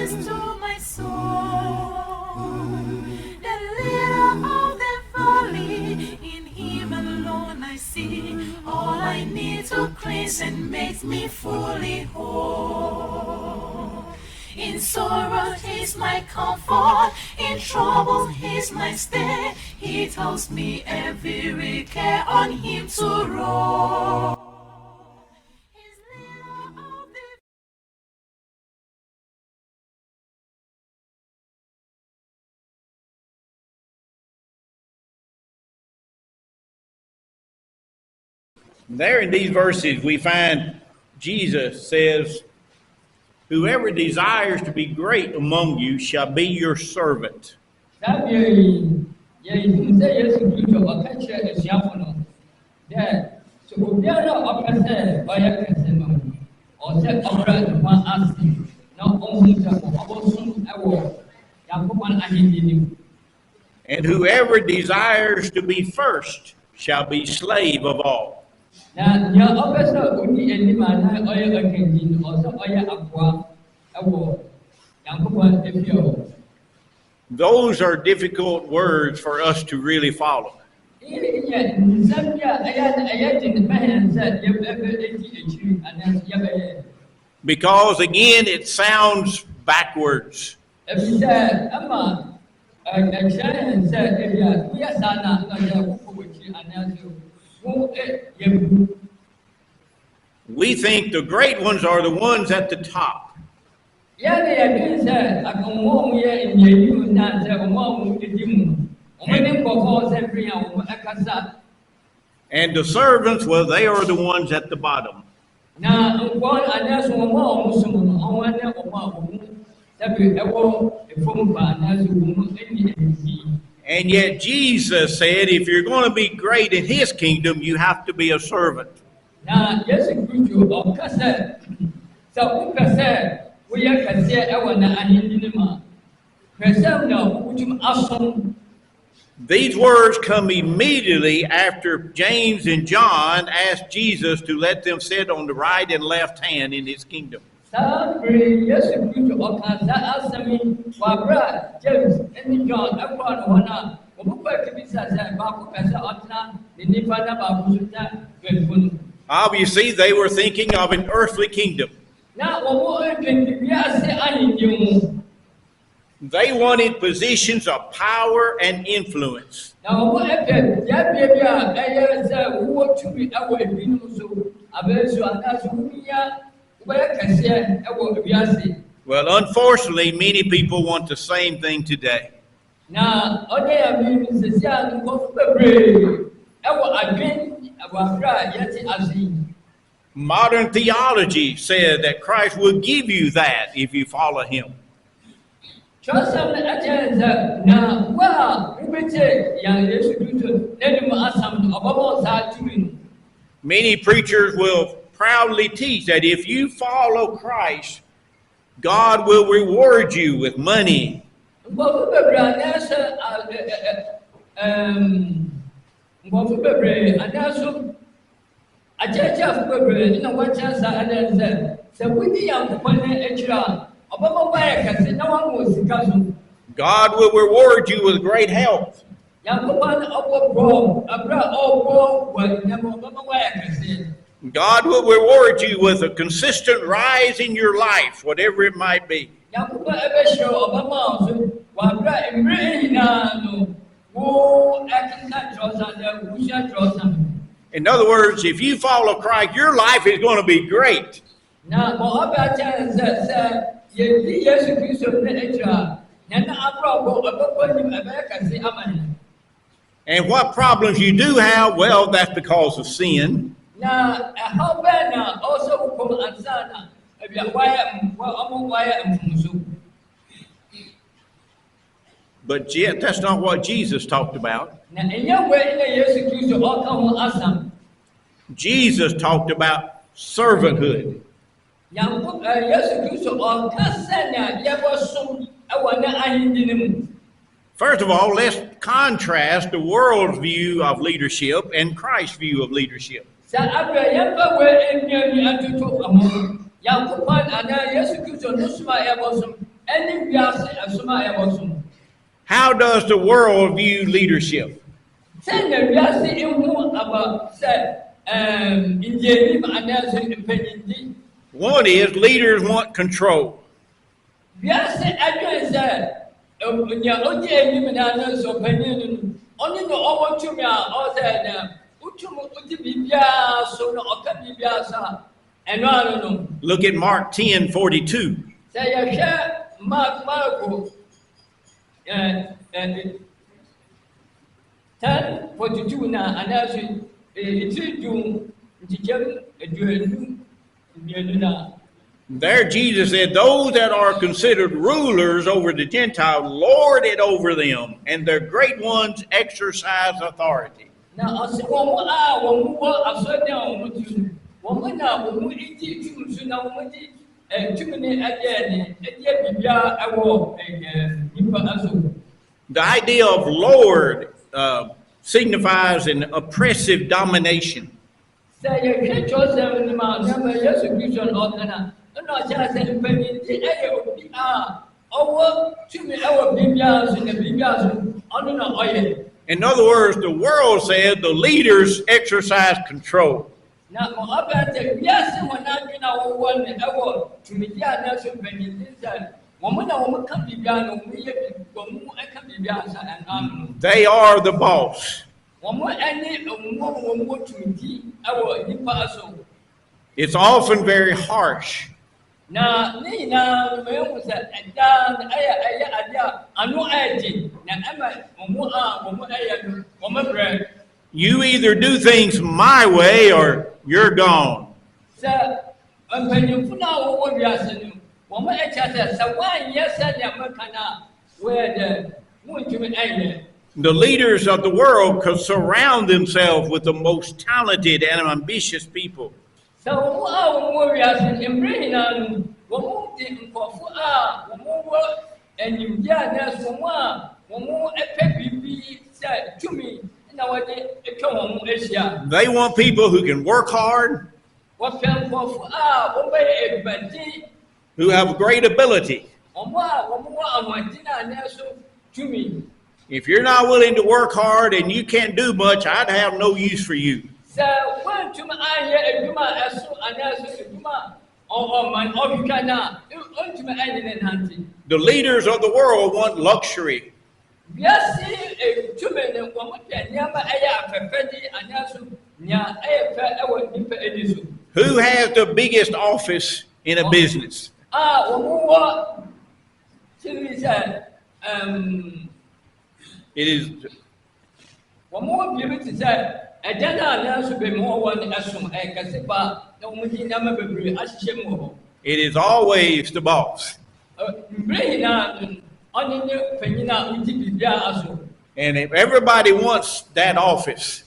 is to my soul. The leader of the valley, in him alone I see all I need to cleanse and makes me fully whole. In sorrow he's my comfort, in trouble he's my stay. He tells me every care on him to roll. There in these verses we find Jesus says, whoever desires to be great among you shall be your servant. And whoever desires to be first shall be slave of all. Those are difficult words for us to really follow. Because again, it sounds backwards. We think the great ones are the ones at the top. And the servants, well, they are the ones at the bottom. And yet Jesus said, if you're going to be great in his kingdom, you have to be a servant. These words come immediately after James and John asked Jesus to let them sit on the right and left hand in his kingdom. Obviously, they were thinking of an earthly kingdom. They wanted positions of power and influence. Well, unfortunately, many people want the same thing today. Modern theology said that Christ will give you that if you follow him. Many preachers will proudly teach that if you follow Christ, God will reward you with money. God will reward you with great health. God will reward you with a consistent rise in your life, whatever it might be. In other words, if you follow Christ, your life is going to be great. And what problems you do have, well, that's because of sin. But yet, that's not what Jesus talked about. Jesus talked about servanthood. First of all, let's contrast the world's view of leadership and Christ's view of leadership. How does the world view leadership? One is leaders want control. Look at Mark 10:42. 10:42 na anaso etidum ntijem eduenu na. There Jesus said, those that are considered rulers over the Gentiles lord it over them, and their great ones exercise authority. Now, as one a certain the idea of Lord signifies an oppressive domination. In other words, the world says the leaders exercise control. They are the boss. It's often very harsh. You either do things my way or you're gone. The leaders of the world could surround themselves with the most talented and ambitious people. They want people who can work hard, who have great ability. If you're not willing to work hard and you can't do much, I'd have no use for you. The leaders of the world want luxury. Who has the biggest office in a business? It is. It is always the boss. And if everybody wants that office,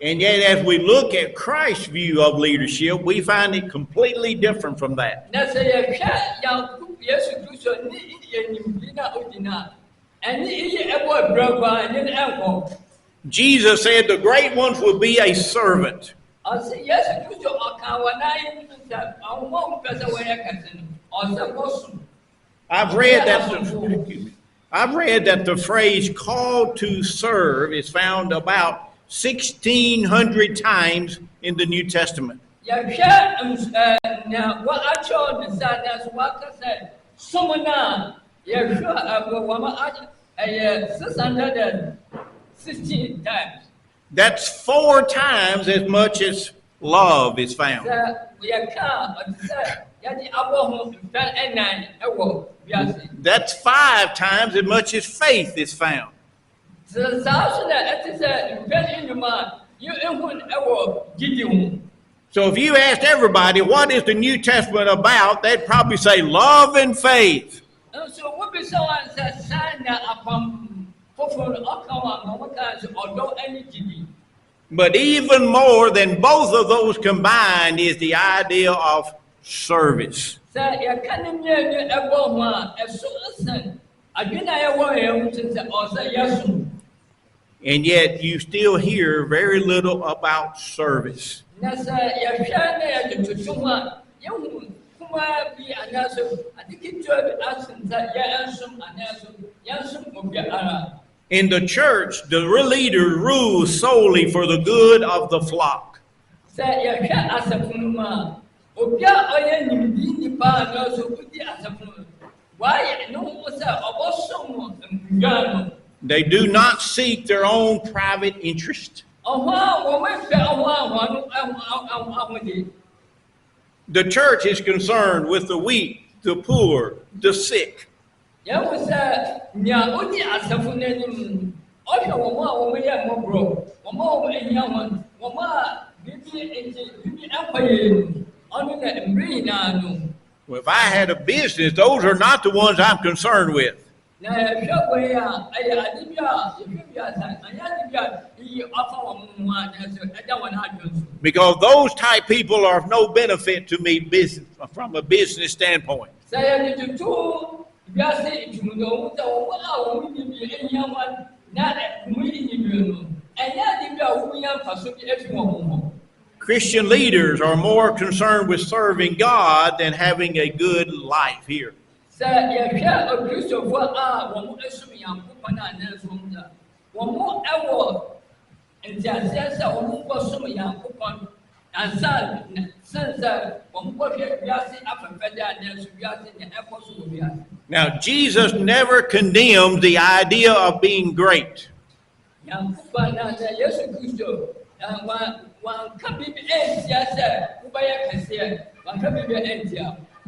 and yet as we look at Christ's view of leadership, we find it completely different from that. Jesus said the great ones will be a servant. I've read that the phrase called to serve is found about 1,600 times in the New Testament. That's 4 times as much as love is found. That's 5 times as much as faith is found. So if you asked everybody what is the New Testament about, they'd probably say love and faith. But even more than both of those combined is the idea of service. And yet you still hear very little about service. na sɛ yɛhwɛ na yɛde toto ho a yɛhu kuma bi anaasɛ ade ketewa bi asen sɛ yɛnsom anaasɛ yɛnsom obiara. In the church, the leader rules solely for the good of the flock. Sɛ yɛhwɛ asafo no mu a obiara ɔyɛ nimdi nipa anaasɛ odi asafo no wayɛ ne ho sɛ ɔbɔsom nkundwa no. They do not seek their own private interest. The church is concerned with the weak, the poor, the sick. Well, if I had a business, those are not the ones I'm concerned with. Because those type people are of no benefit to me from a business standpoint. Christian leaders are more concerned with serving God than having a good life here. Now, Jesus never condemned the idea of being great.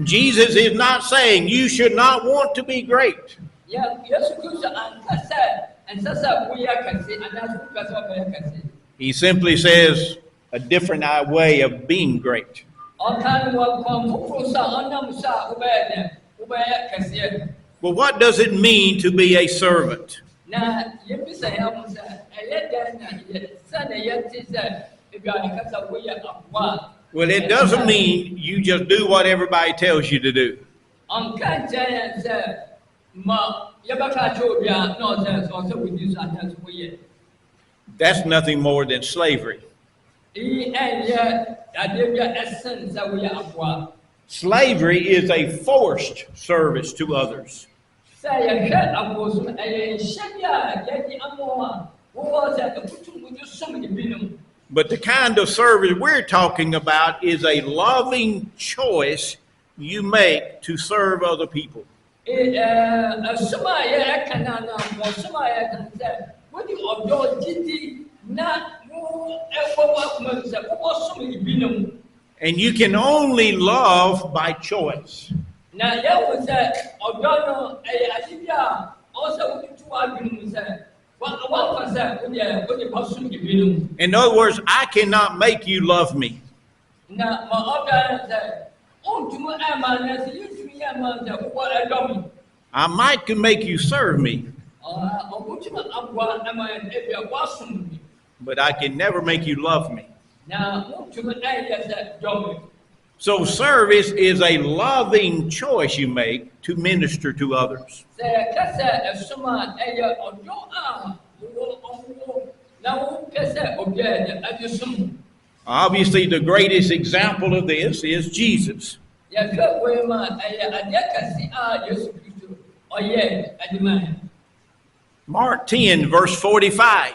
Jesus is not saying you should not want to be great. He simply says a different way of being great. Well, what does it mean to be a servant? Well, it doesn't mean you just do what everybody tells you to do. That's nothing more than slavery. Slavery is a forced service to others. But the kind of service we're talking about is a loving choice you make to serve other people. And you can only love by choice. In other words, I cannot make you love me. I might can make you serve me, but I can never make you love me. So service is a loving choice you make to minister to others. Obviously, the greatest example of this is Jesus. Mark 10, verse 45.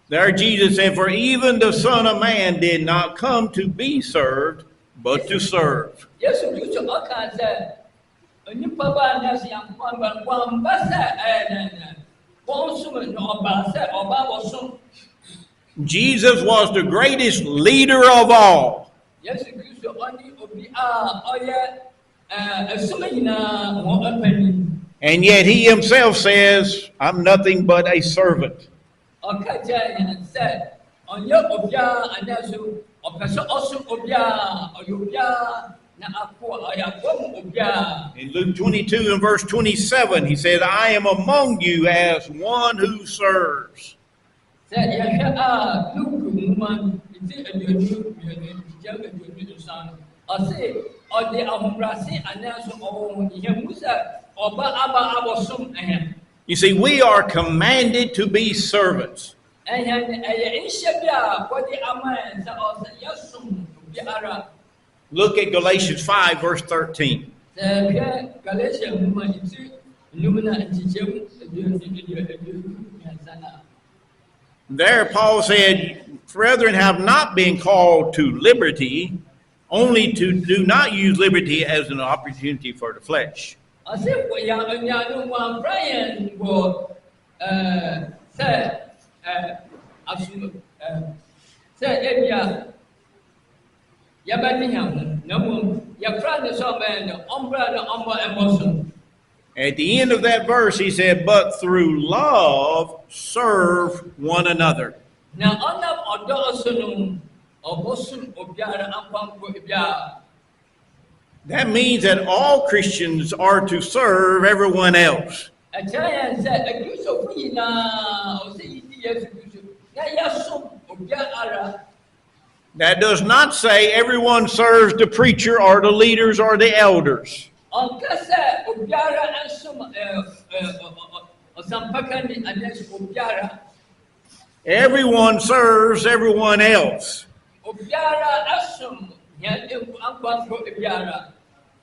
There Jesus said, for even the Son of Man did not come to be served, but to serve. Jesus was the greatest leader of all. And yet he himself says, I'm nothing but a servant. In Luke 22 and verse 27, he said, I am among you as one who serves. You see, we are commanded to be servants. Look at Galatians 5, verse 13. There Paul said, brethren have not been called to liberty, only to do not use liberty as an opportunity for the flesh. At the end of that verse, he said, but through love serve one another. That means that all Christians are to serve everyone else. That does not say everyone serves the preacher or the leaders or the elders. Everyone serves everyone else.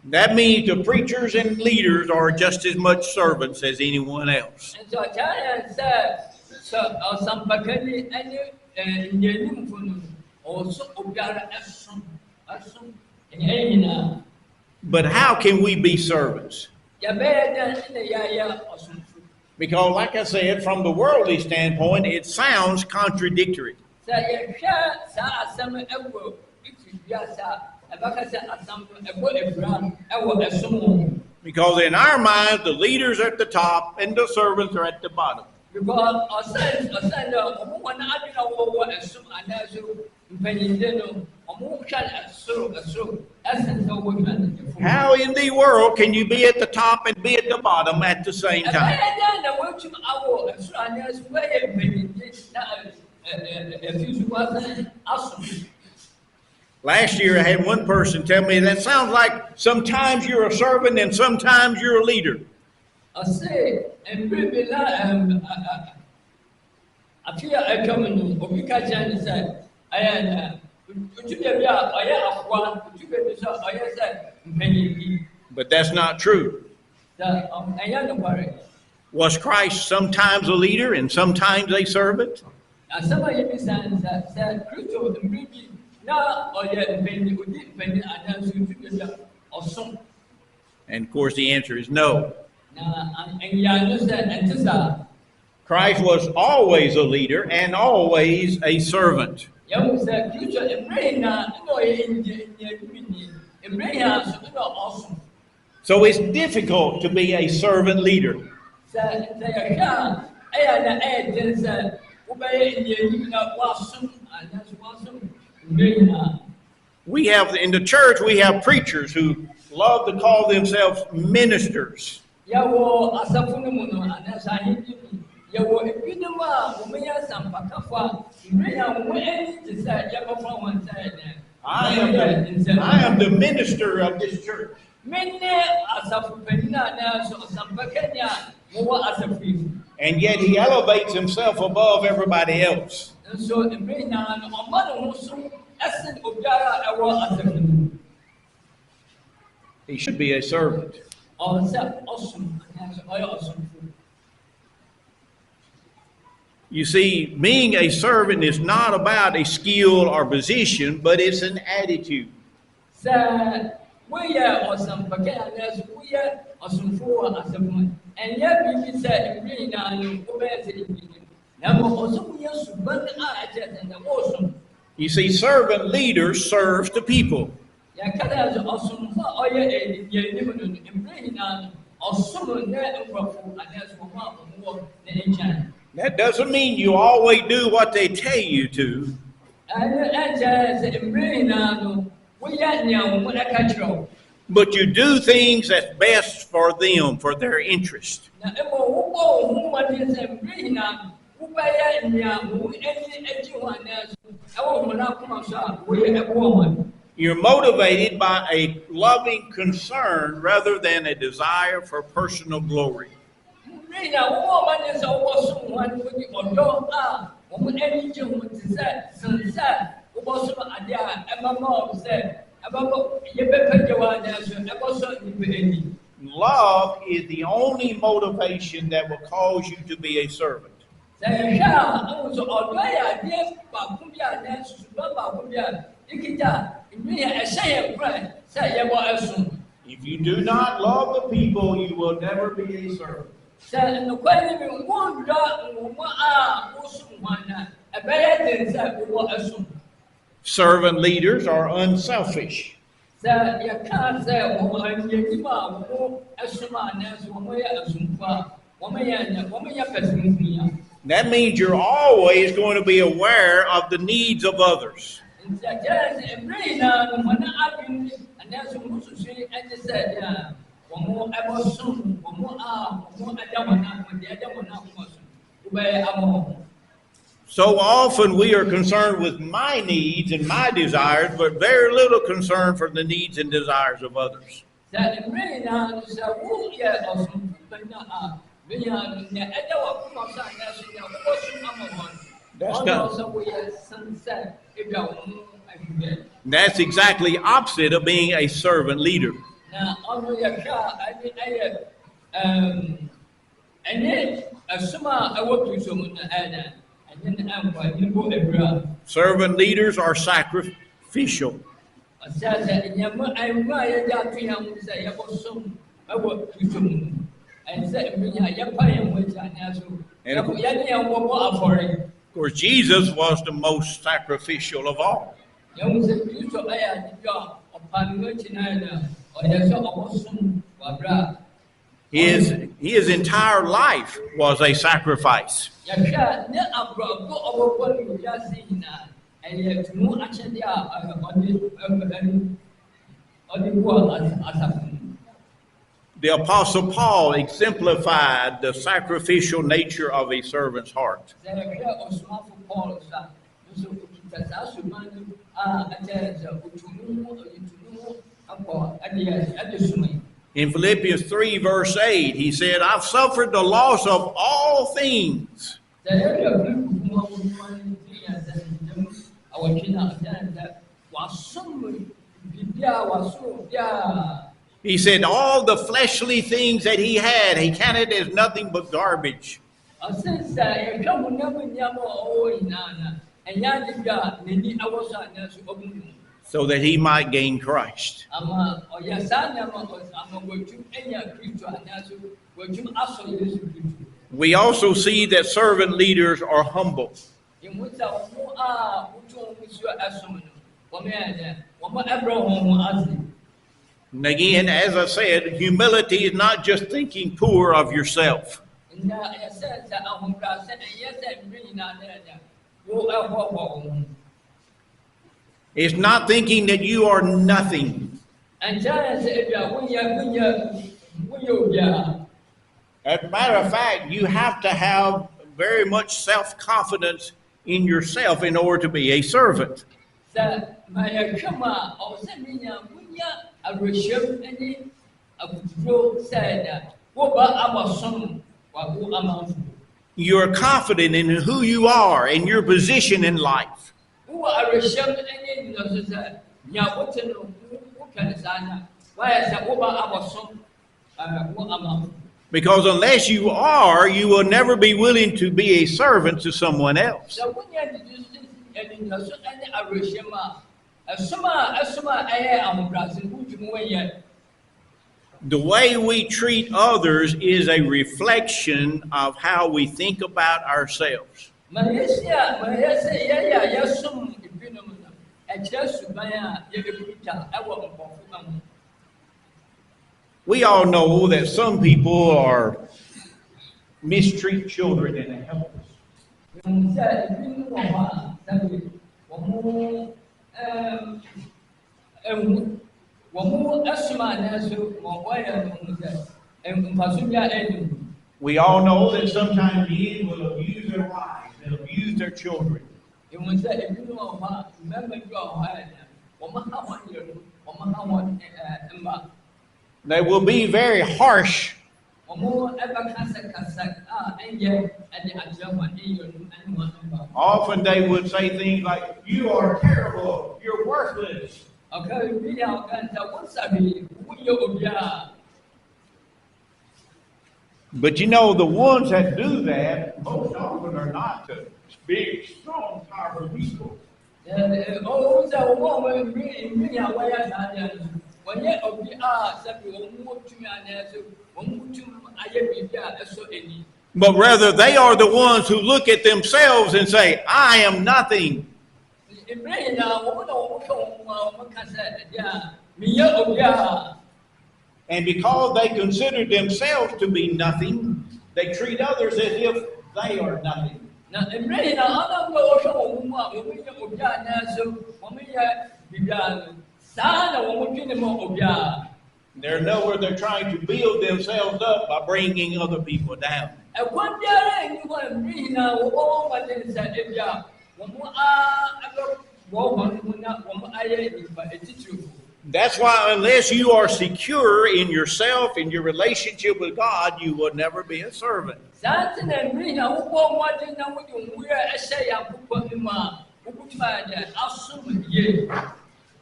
That means the preachers and leaders are just as much servants as anyone else. But how can we be servants? Because, like I said, from the worldly standpoint, it sounds contradictory. Because in our minds, the leaders are at the top and the servants are at the bottom. How in the world can you be at the top and be at the bottom at the same time? Last year I had one person tell me that sounds like sometimes you're a servant and sometimes you're a leader. But that's not true. Was Christ sometimes a leader and sometimes a servant? And of course the answer is no. Christ was always a leader and always a servant. So it's difficult to be a servant leader. We have in the church, we have preachers who love to call themselves ministers. I am the minister of this church. And yet he elevates himself above everybody else. He should be a servant. You see, being a servant is not about a skill or position, but it's an attitude. You see, servant leaders serve the people. That doesn't mean you always do what they tell you to. But you do things that's best for them, for their interest. You're motivated by a loving concern rather than a desire for personal glory. Love is the only motivation that will cause you to be a servant. If you do not love the people, you will never be a servant. Servant leaders are unselfish. That means you're always going to be aware of the needs of others. So often we are concerned with my needs and my desires, but very little concern for the needs and desires of others. That's exactly opposite of being a servant leader. Servant leaders are sacrificial. And of course, Jesus was the most sacrificial of all. His entire life was a sacrifice. The Apostle Paul exemplified the sacrificial nature of a servant's heart. In Philippians 3 verse 8, he said, I've suffered the loss of all things. He said all the fleshly things that he had, he counted as nothing but garbage. So that he might gain Christ. We also see that servant leaders are humble. And again, as I said, humility is not just thinking poor of yourself. It's not thinking that you are nothing. As a matter of fact, you have to have very much self-confidence in yourself in order to be a servant. You are confident in who you are and your position in life. Because unless you are, you will never be willing to be a servant to someone else. The way we treat others is a reflection of how we think about ourselves. We all know that some people are mistreat children and they help us. We all know that sometimes men will abuse their wives and abuse their children. They will be very harsh Often they would say things like, "You are terrible, you're worthless." But you know, the ones that do that most often are not the big, strong, powerful people. But rather, they are the ones who look at themselves and say, "I am nothing." And because they consider themselves to be nothing, they treat others as if they are nothing. They're nowhere they're trying to build themselves up by bringing other people down. That's why unless you are secure in yourself, in your relationship with God, you will never be a servant.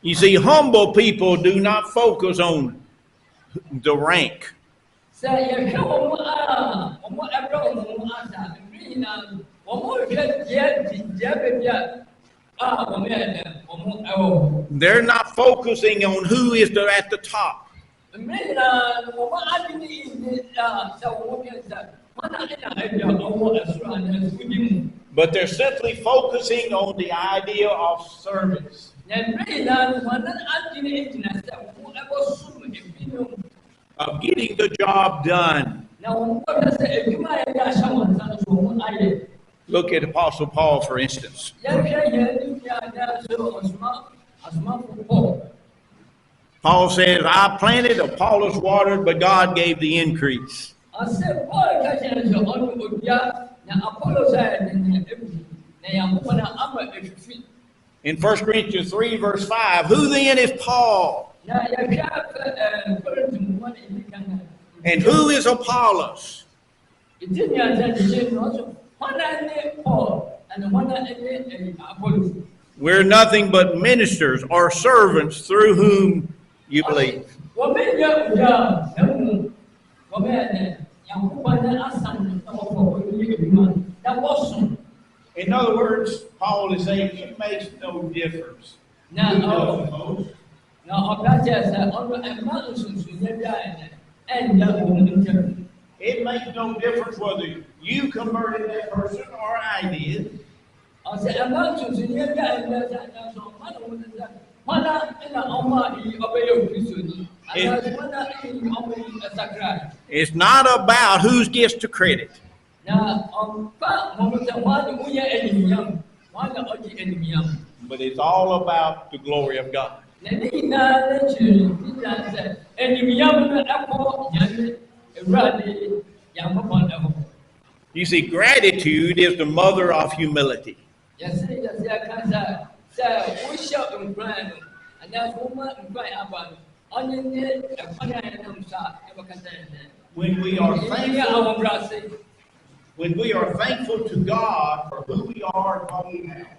You see, humble people do not focus on the rank. They're not focusing on who is at the top. But they're simply focusing on the idea of service. Of getting the job done. Look at Apostle Paul, for instance. Paul says, "I planted, Apollos watered, but God gave the increase." In 1 Corinthians 3, verse 5, who then is Paul? And who is Apollos? We're nothing but ministers or servants through whom you believe. In other words, Paul is saying it makes no difference. It makes no difference whether you converted that person or I did. It's not about who gets the credit. But it's all about the glory of God. You see, gratitude is the mother of humility. When we are thankful to God for who we are and what we have,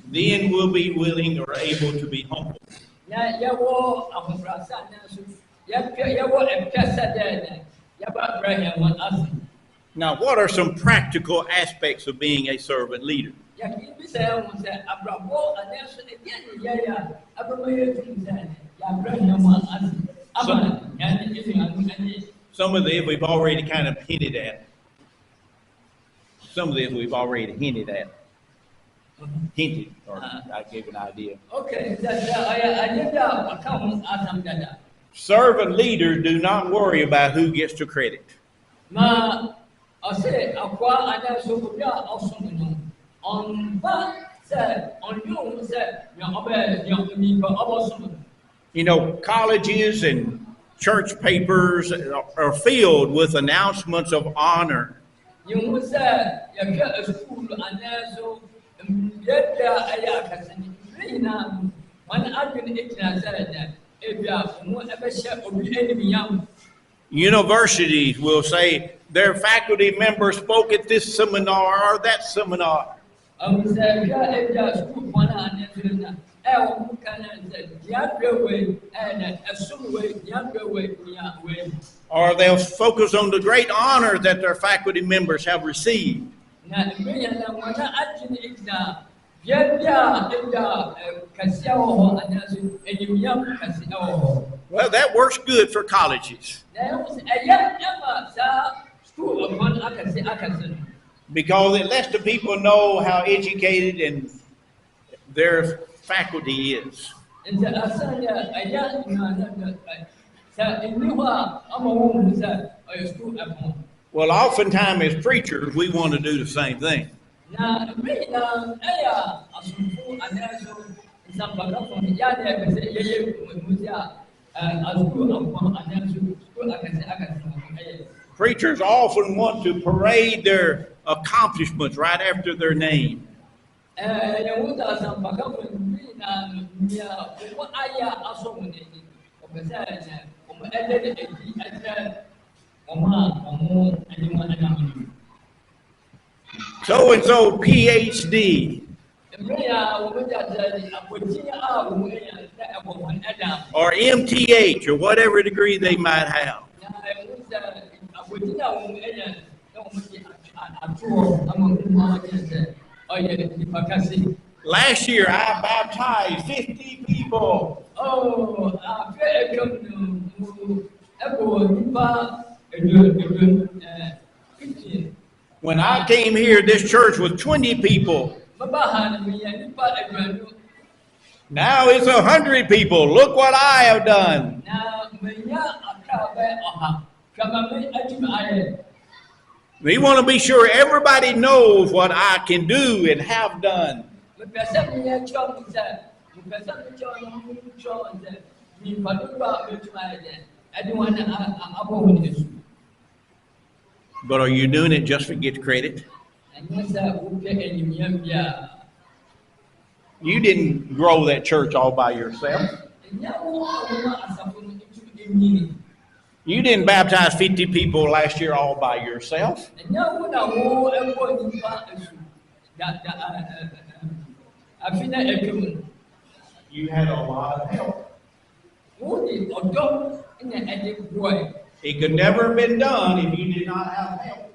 then we'll be willing or able to be humble. Now, what are some practical aspects of being a servant leader? Some of them we've already kind of hinted at. Hinted, or I gave an idea. Okay. Servant leaders do not worry about who gets the credit. You know, colleges and church papers are filled with announcements of honor. Universities will say their faculty members spoke at this seminar or that seminar. Or they'll focus on the great honor that their faculty members have received. Well, that works good for colleges. Because it lets the people know how educated and their faculty is. Well, oftentimes as preachers, we want to do the same thing. Preachers often want to parade their accomplishments right after their name. So and so PhD. Or MTH, or whatever degree they might have. Last year I baptized 50 people. When I came here, this church was 20 people. Now it's 100 people. Look what I have done. We want to be sure everybody knows what I can do and have done. But are you doing it just to get credit? You didn't grow that church all by yourself. You didn't baptize 50 people last year all by yourself. You had a lot of help. It could never have been done if you did not have help.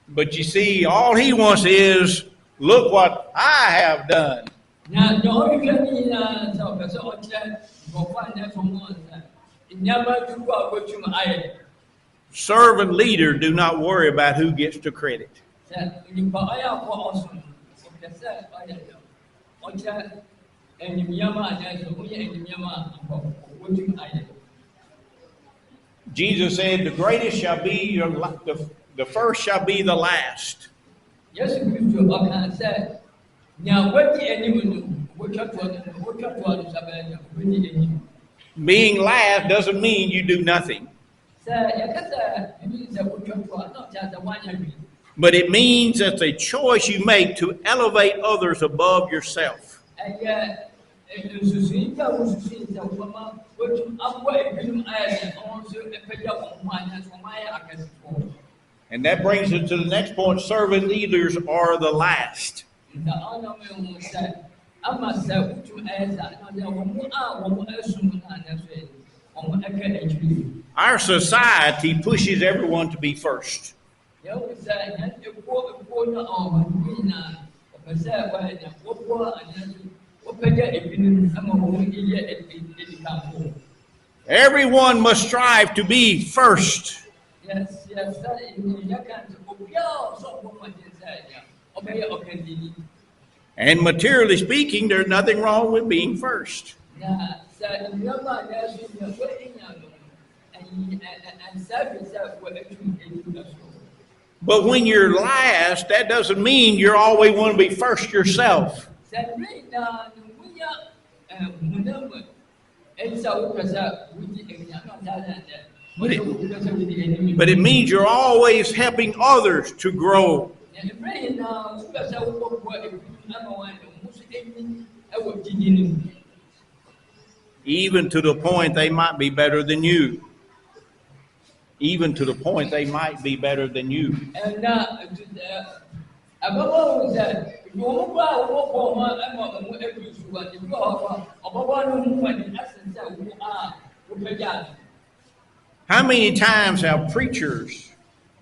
But you see, all he wants is, look what I have done. Servant leaders do not worry about who gets the credit. Jesus said, the greatest shall be the first shall be the last. Being last doesn't mean you do nothing. But it means it's a choice you make to elevate others above yourself. And that brings us to the next point. Servant leaders are the last. Our society pushes everyone to be first. Everyone must strive to be first. And materially speaking, there's nothing wrong with being first. But when you're last, that doesn't mean you always want to be first yourself. But it means you're always helping others to grow. Even to the point they might be better than you. Even to the point they might be better than you. How many times have preachers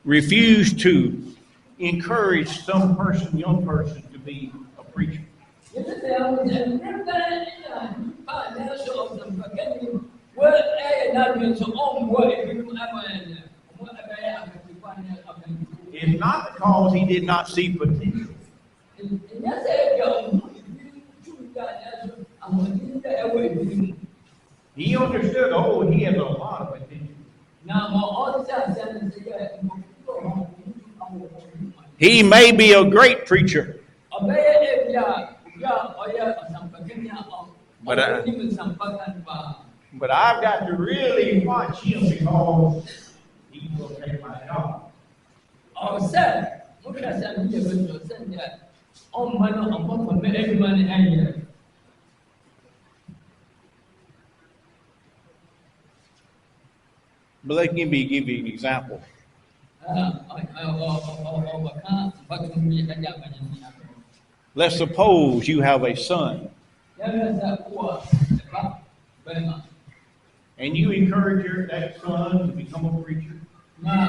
refused to encourage some person, young person, to be a preacher? It's not because he did not see potential. He understood, oh, he has a lot of potential. He may be a great preacher, but I've got to really watch him because he will take my job. But let me give you an example. Let's suppose you have a son, and you encourage that son to become a preacher. And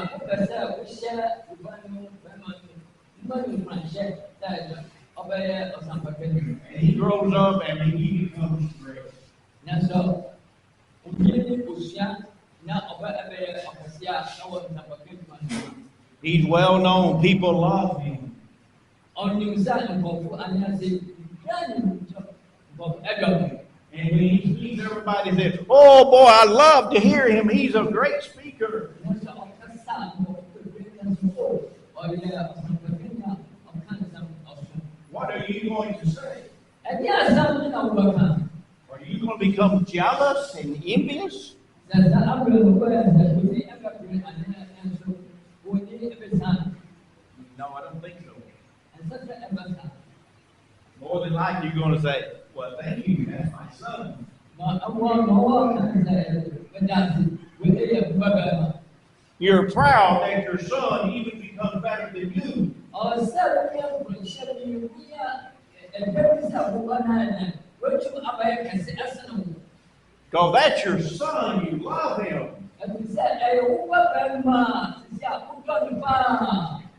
he grows up and he becomes great. He's well known. People love him. And when he speaks, everybody says, "Oh boy, I love to hear him. He's a great speaker." What are you going to say? Are you going to become jealous and envious? No, I don't think so. More than likely, you're going to say, "Well, thank you, that's my son." You're proud that your son even becomes better than you. Because that's your son, you love him.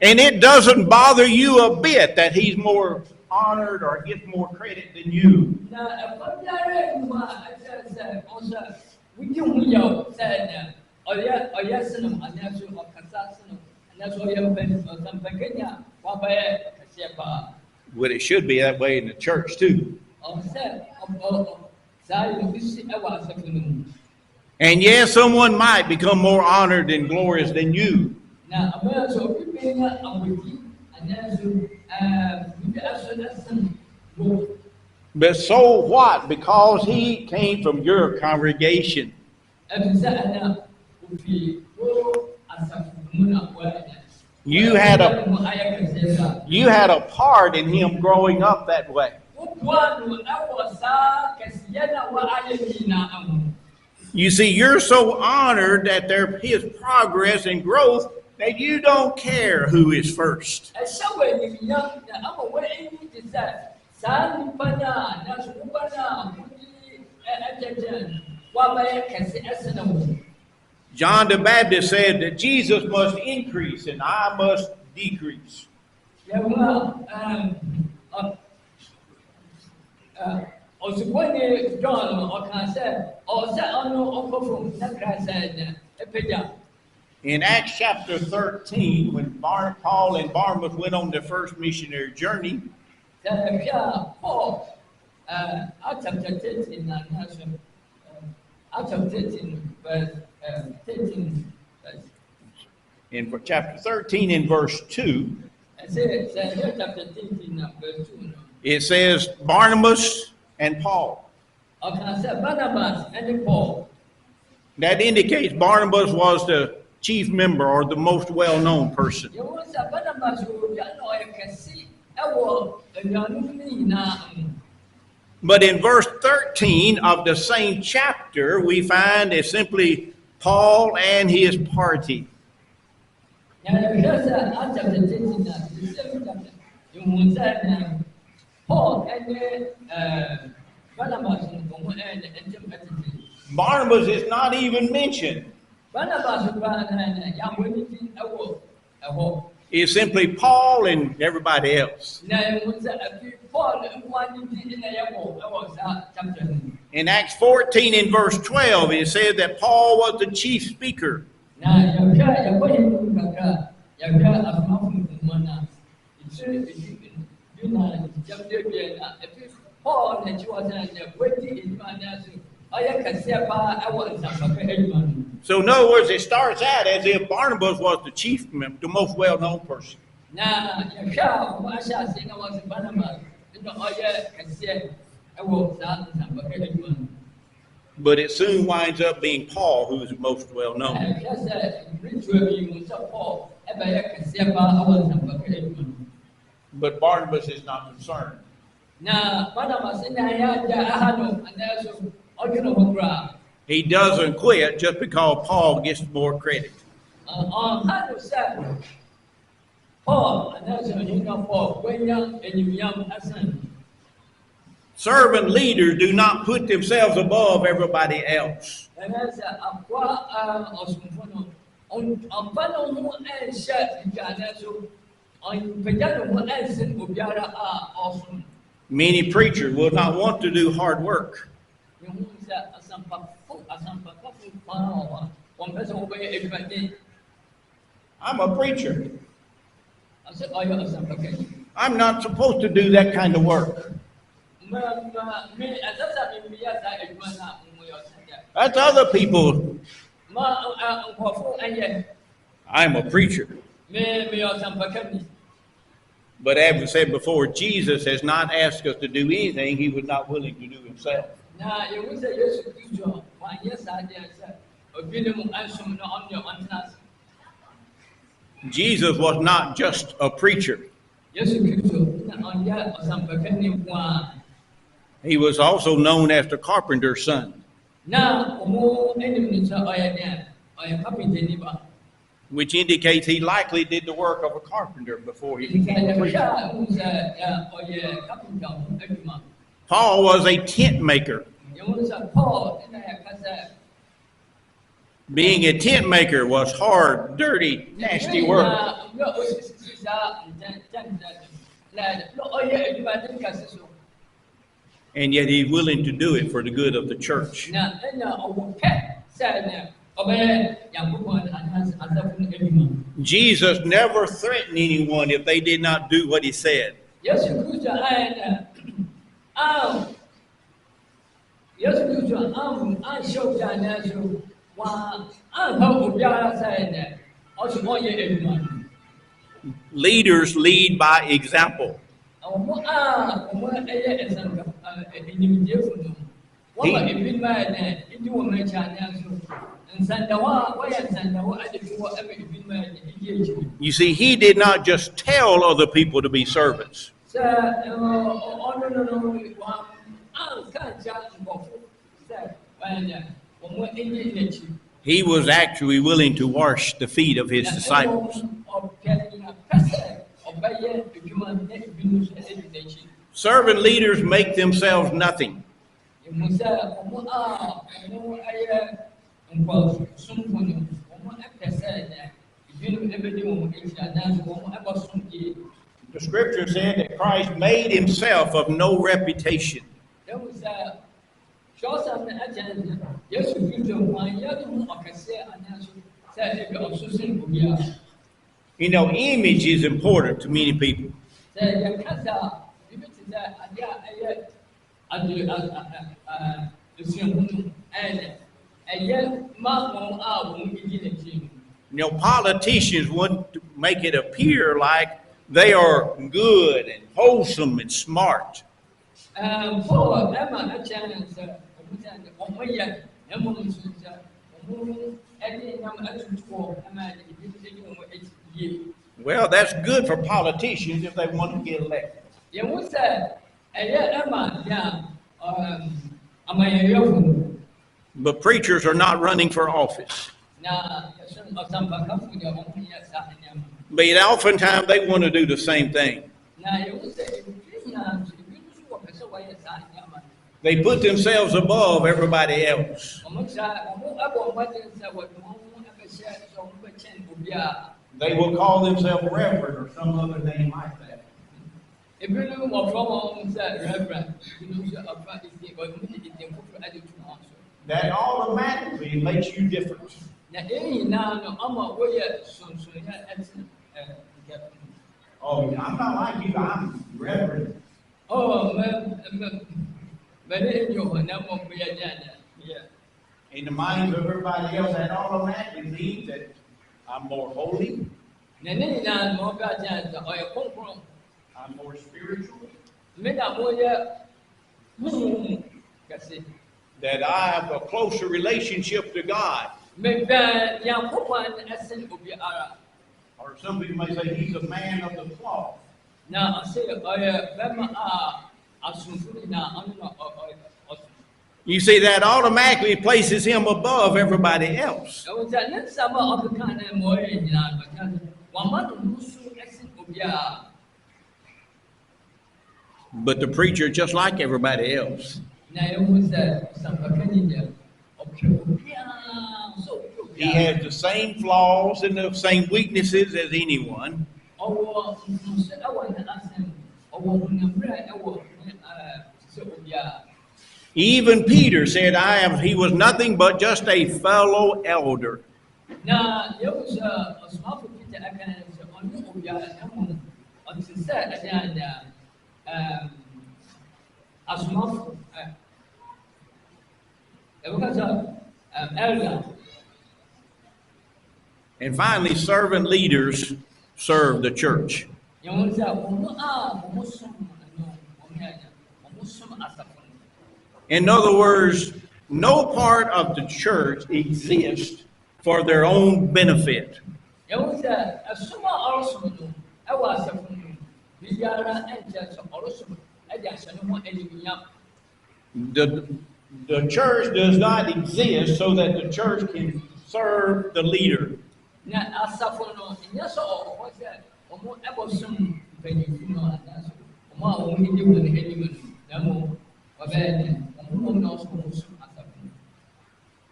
And it doesn't bother you a bit that he's more honored or gets more credit than you. Well, it should be that way in the church too. And yes, someone might become more honored and glorious than you. But so what? Because he came from your congregation. You had a part in him growing up that way. You see, you're so honored at his progress and growth that you don't care who is first. John the Baptist said that Jesus must increase and I must decrease. In Acts chapter 13, when Paul and Barnabas went on their first missionary journey, in chapter 13 in verse 2, it says Barnabas and Paul. That indicates Barnabas was the chief member or the most well-known person. But in verse 13 of the same chapter, we find it's simply Paul and his party. Barnabas is not even mentioned. It's simply Paul and everybody else. In Acts 14 in verse 12, it said that Paul was the chief speaker. So in other words, it starts out as if Barnabas was the chief member, the most well-known person. But it soon winds up being Paul who is most well-known. But Barnabas is not concerned. He doesn't quit just because Paul gets more credit. Servant leaders do not put themselves above everybody else. Many preachers will not want to do hard work. I'm a preacher. I'm not supposed to do that kind of work. That's other people. I'm a preacher. But as we said before, Jesus has not asked us to do anything he was not willing to do himself. Jesus was not just a preacher. He was also known as the carpenter's son, which indicates he likely did the work of a carpenter before he became a preacher. Paul was a tent maker. Being a tent maker was hard, dirty, nasty work. And yet he's willing to do it for the good of the church. Jesus never threatened anyone if they did not do what he said. Leaders lead by example. You see, he did not just tell other people to be servants. He was actually willing to wash the feet of his disciples. Servant leaders make themselves nothing. The scripture said that Christ made himself of no reputation. You know, image is important to many people. You know, politicians want to make it appear like they are good and wholesome and smart. Well, that's good for politicians if they want to get elected. But preachers are not running for office. But yet oftentimes they want to do the same thing. They put themselves above everybody else. They will call themselves reverend or some other name like that. That automatically makes you different. Oh, I'm not like you, I'm reverend. In the minds of everybody else, that automatically means that I'm more holy, I'm more spiritual, that I have a closer relationship to God. Or some people may say he's a man of the cloth. You see, that automatically places him above everybody else. But the preacher, just like everybody else, he has the same flaws and the same weaknesses as anyone. Even Peter said, he was nothing but just a fellow elder. And finally, servant leaders serve the church. In other words, no part of the church exists for their own benefit. The church does not exist so that the church can serve the leader.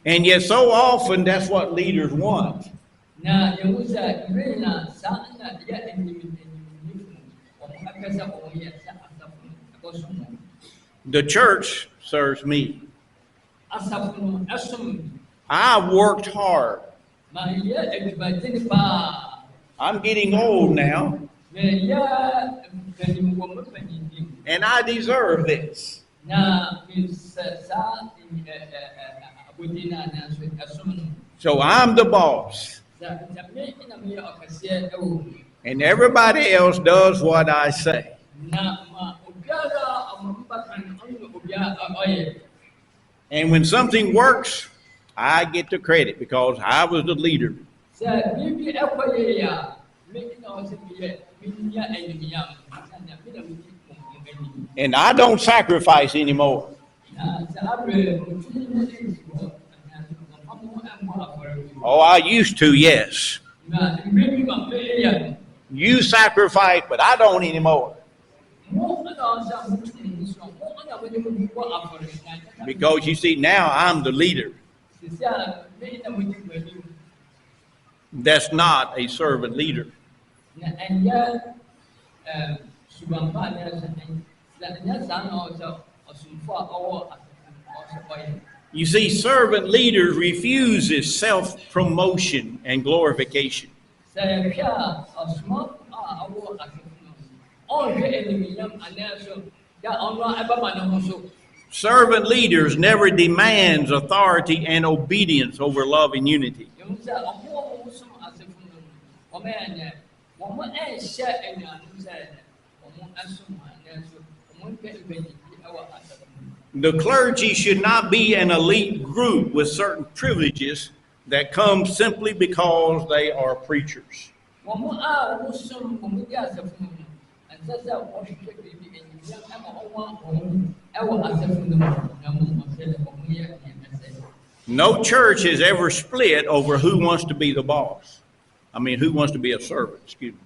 And yet so often that's what leaders want. The church serves me. I worked hard. I'm getting old now. And I deserve this. So I'm the boss. And everybody else does what I say. And when something works, I get the credit because I was the leader. And I don't sacrifice anymore. Oh, I used to, yes. You sacrifice, but I don't anymore. Because you see, now I'm the leader. That's not a servant leader. You see, servant leaders refuses self-promotion and glorification. Servant leaders never demands authority and obedience over love and unity. The clergy should not be an elite group with certain privileges that come simply because they are preachers. No church is ever split over who wants to be the boss. I mean, who wants to be a servant, excuse me.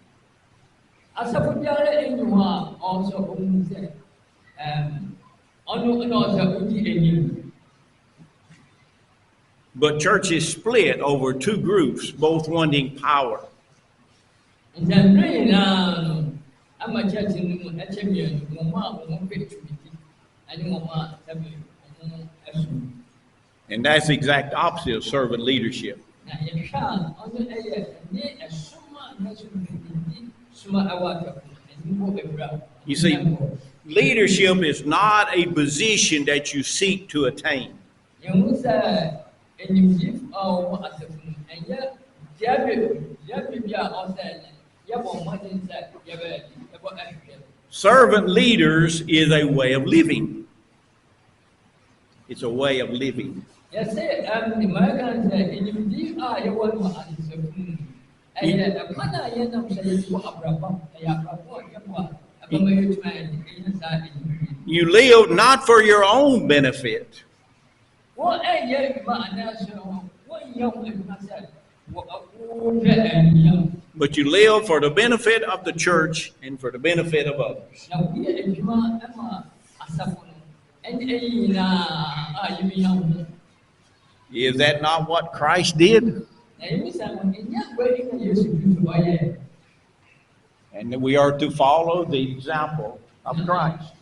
But church is split over two groups, both wanting power. And that's the exact opposite of servant leadership. You see, leadership is not a position that you seek to attain. Servant leaders is a way of living. It's a way of living. You live not for your own benefit, but you live for the benefit of the church and for the benefit of others. Is that not what Christ did? And we are to follow the example of Christ.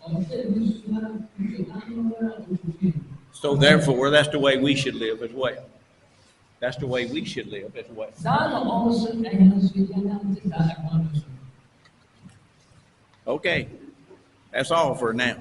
So therefore, that's the way we should live as well. That's the way we should live as well. Okay, that's all for now.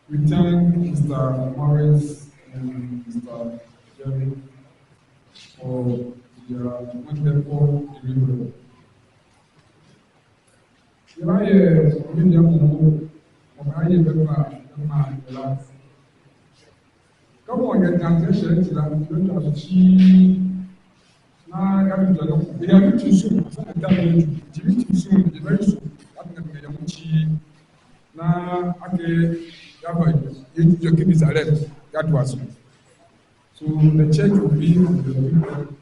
We thank Mr. Morris and Mr. Jerry for their wonderful delivery. Come on, get down to so the church will be on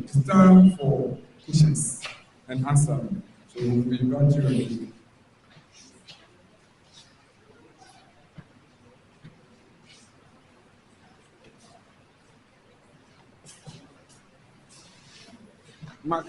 Stand for questions and answer. So we invite you. Mark.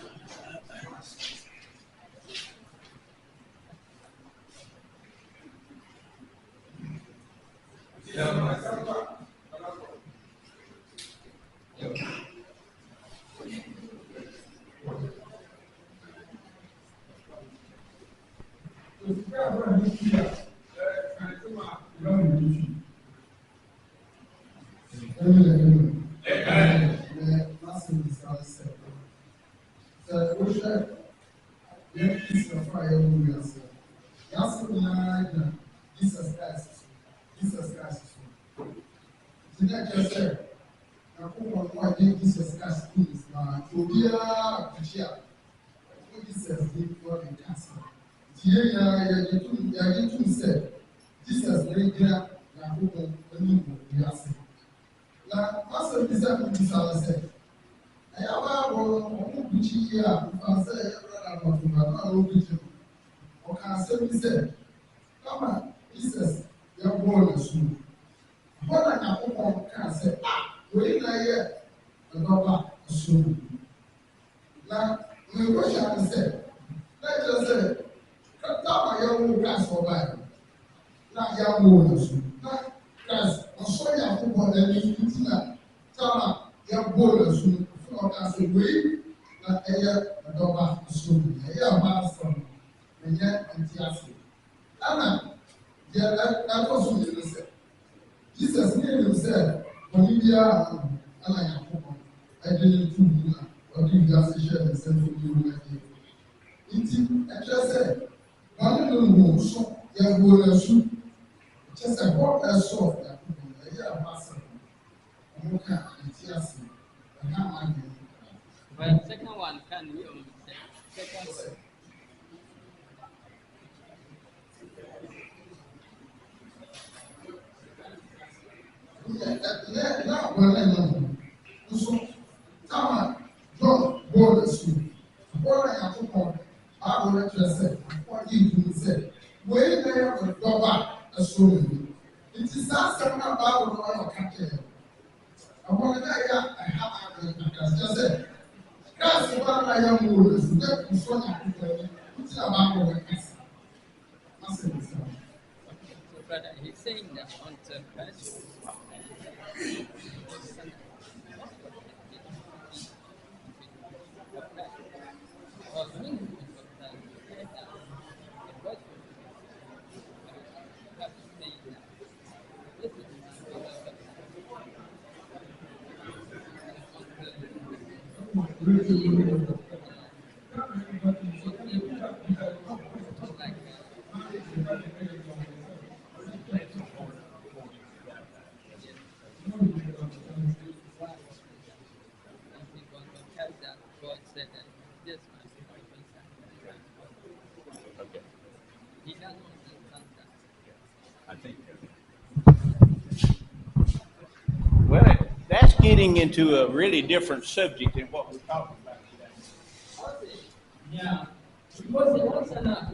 But second one can be on second one. So brother, he's saying that on the first God said that this must be Okay, he doesn't understand that. I think. Well, that's getting into a really different subject than what we're talking about today. Yeah, because the answer now,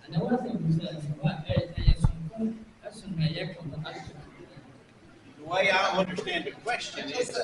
and I was The way I understand the question is,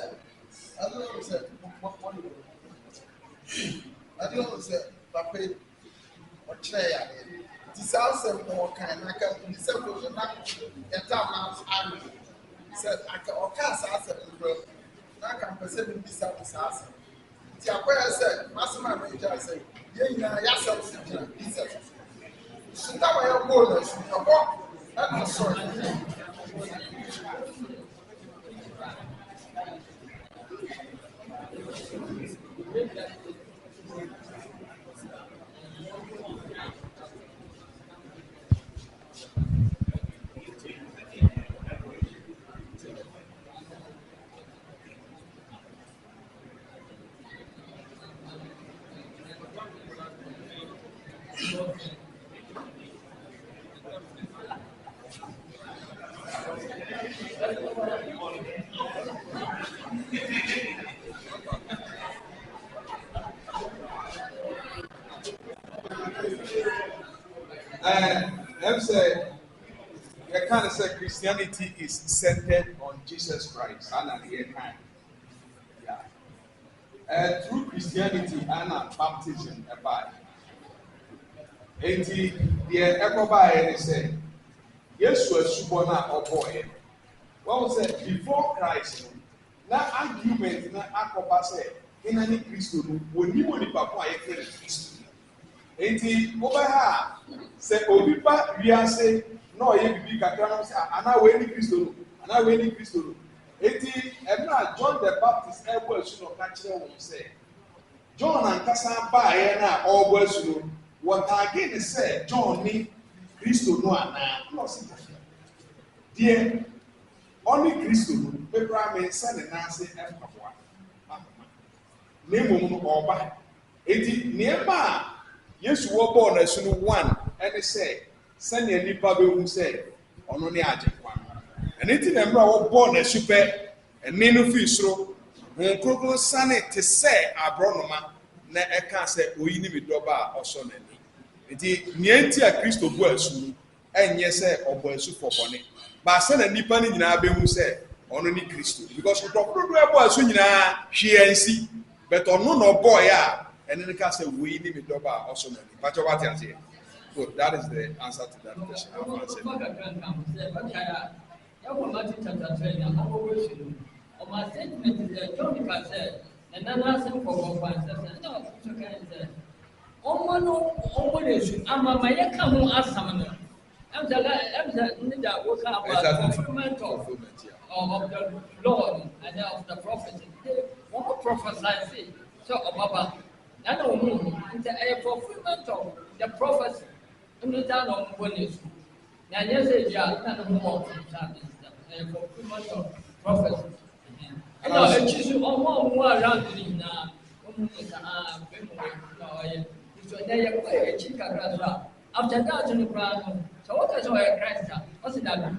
Them say, you kind of say Christianity is centered on Jesus Christ. And the kind. Yeah. Through Christianity and baptism, by. The Ecobai say, yes, was Subona or boy. Well said, before Christ, that argument, that Acoba said, in any Christian, when you only papa, Christ. Enti over ha say obi pa wiase no ye bibi kakra no say ana we ni Kristo no ana we ni Kristo no. Enti ebna John the Baptist ebo asu no ka kire won say John ankasa ba ye na obo asu no what again say John ni Kristo no ana no say die only Kristo no pepra me say na say efawa ne mo no oba enti niema Yesu wo born asu no one and say send your nipa be hu say ono ne agekwa enti na mra wo born asu pe eni no fi soro won krokro sane te say abronoma na eka say oyi ni mi doba oso na ni enti nienti a Kristo bu asu enye say obo asu fobone ba say na nipa ni nyina be hu say ono ni Kristo because we talk do ebo asu nyina hwiensi but ono no boy a and then the cat said, we need to double also money. But what you say? So that is the answer to that question. My statement is John said, and then ask him for one I'm a Mayaka ask someone. I'm the work about fulfillment of the Lord and of the prophet. What prophesy? So, Baba. I don't know. It's a fulfillment of the prophecy. And it's done on bonus. Now, yes, yeah, kind of more a fulfillment of prophecy. And now, it's just more around now. After that, in the ground, so what is our Christ? What's that?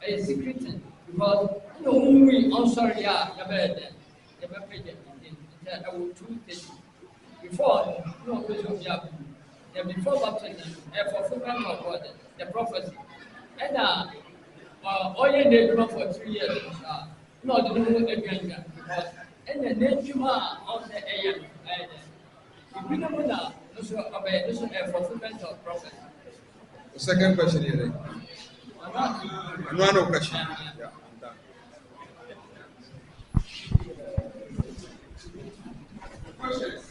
A secret because you know who we sorry, yeah, I will do this. Before, no, before baptism, a fulfillment of what the prophecy. And all you need for 3 years, not the new again, because and the name of the air. We don't know, this is a fulfillment of prophecy. The second question here. No question. Yeah, I'm done. Questions?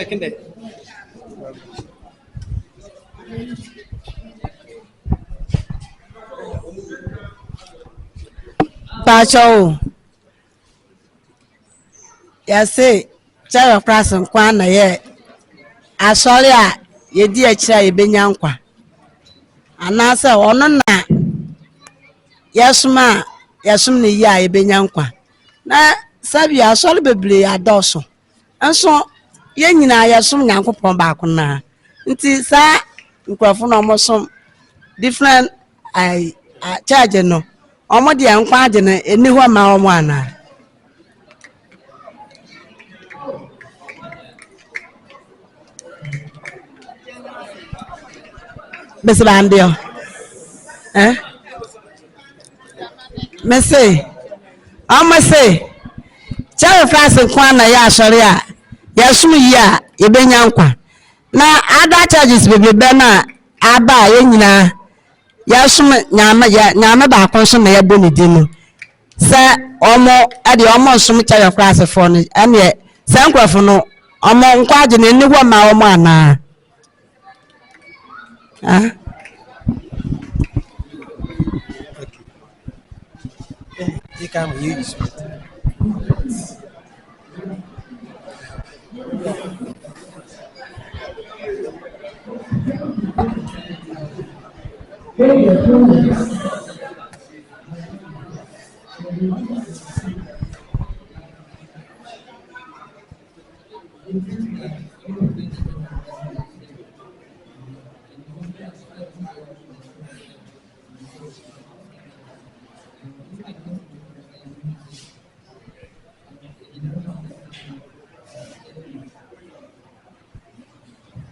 Kende. Pacho. Yase, Chara Prasan Kwana ye. Asoria, ye dear Chia Benyankwa. Anasa, Onona. Yasuma, Yasumni ya Benyankwa. Na Sabi Asol Bibli Adoso. And so, Yenina Yasum Yanko Pombakuna. Nti sa nkwafuna omosom different charge no. Omo de ankwa de na eni ho ma omo ana. Besbandio. Me say, I'ma say, Cherry Francis Kwana ya sorry a. Yasum yi a ye benyankwa. Na other charges be na aba ye nyina yasum nyama ba konso na yabo ni dinu sa omo ade omo sum Cherry Francis for no ene sa nkwafo no omo nkwaje na ni ho ma omo ana You can use it.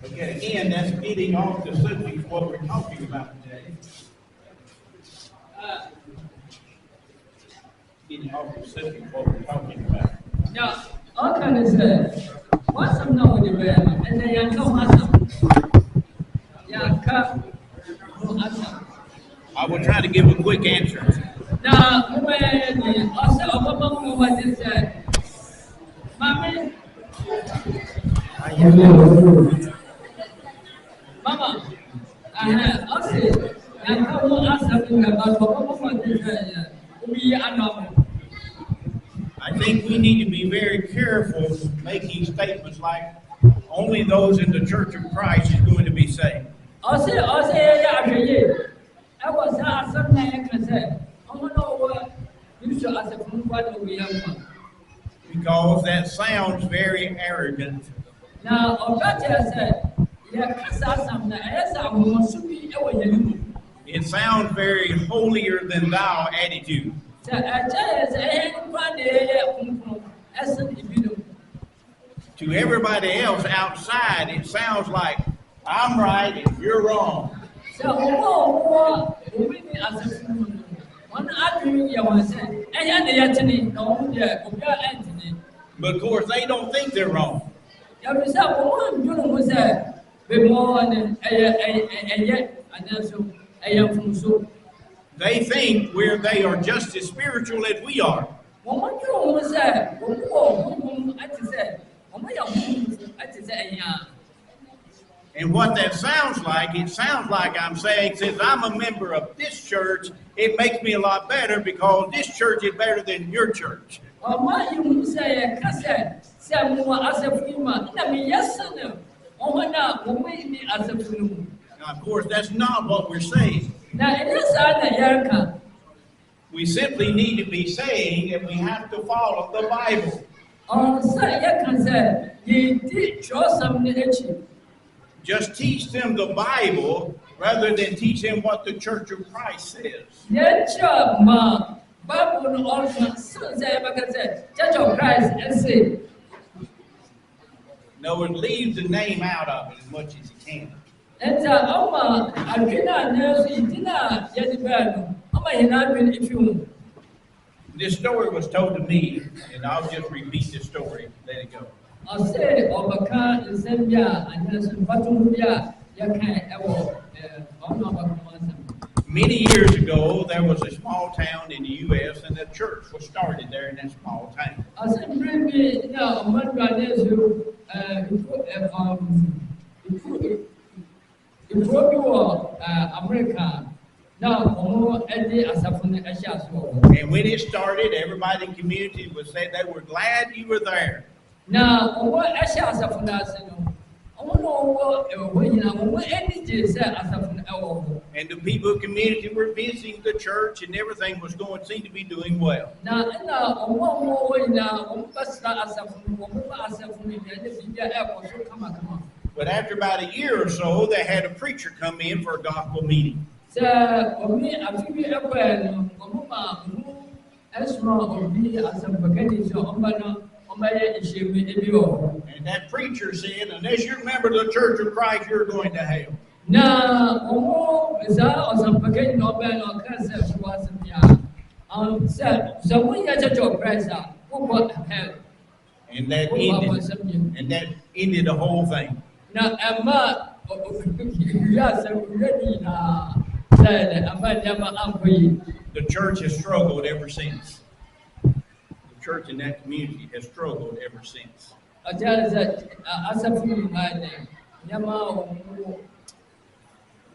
Okay, again, that's getting off the subject of what we're talking about today. Getting off the subject of what we're talking about. Now, all can say, What's some now with the bear? And then you come answer. Yeah, come. I will try to give a quick answer. Now, when also Obama was this Mommy, Mama, I have also, and come on, ask something about Obama was this we are not. I think we need to be very careful making statements like only those in the Church of Christ is going to be saved. Also, yeah, I was asked something I can say. I don't know what you should ask from what we have. Because that sounds very arrogant. Now, Obacha said, yeah, something else I want to be away. It sounds very holier than thou attitude. To everybody else outside, it sounds like I'm right and you're wrong. But of course, they don't think they're wrong. They think they are just as spiritual as we are. And what that sounds like, it sounds like I'm saying, since I'm a member of this church, it makes me a lot better because this church is better than your church. Now, of course, that's not what we're saying. We simply need to be saying that we have to follow the Bible. Just teach them the Bible rather than teach them what the Church of Christ says. No, it leaves the name out of it as much as you can. This story was told to me, and I'll just repeat the story. Let it go. Many years ago, there was a small town in the U.S. and a church was started there in that small town. And when it started, everybody in the community would say they were glad you were there. And the people of the community were visiting the church and everything was seemed to be doing well. But after about a year or so, they had a preacher come in for a gospel meeting. And that preacher said, unless you're a member of the Church of Christ, you're going to hell. And that ended the whole thing. The church has struggled ever since. The church in that community has struggled ever since.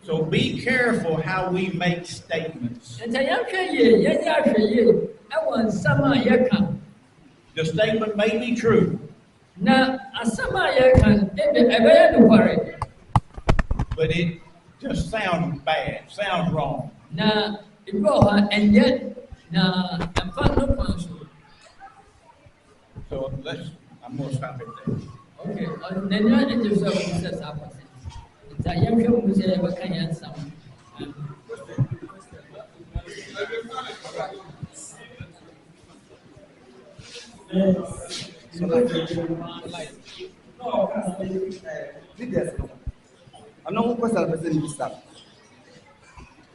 So be careful how we make statements. The statement may be true, but it just sounds bad, sounds wrong. So I'm going to stop it there. Okay. I'm not going to say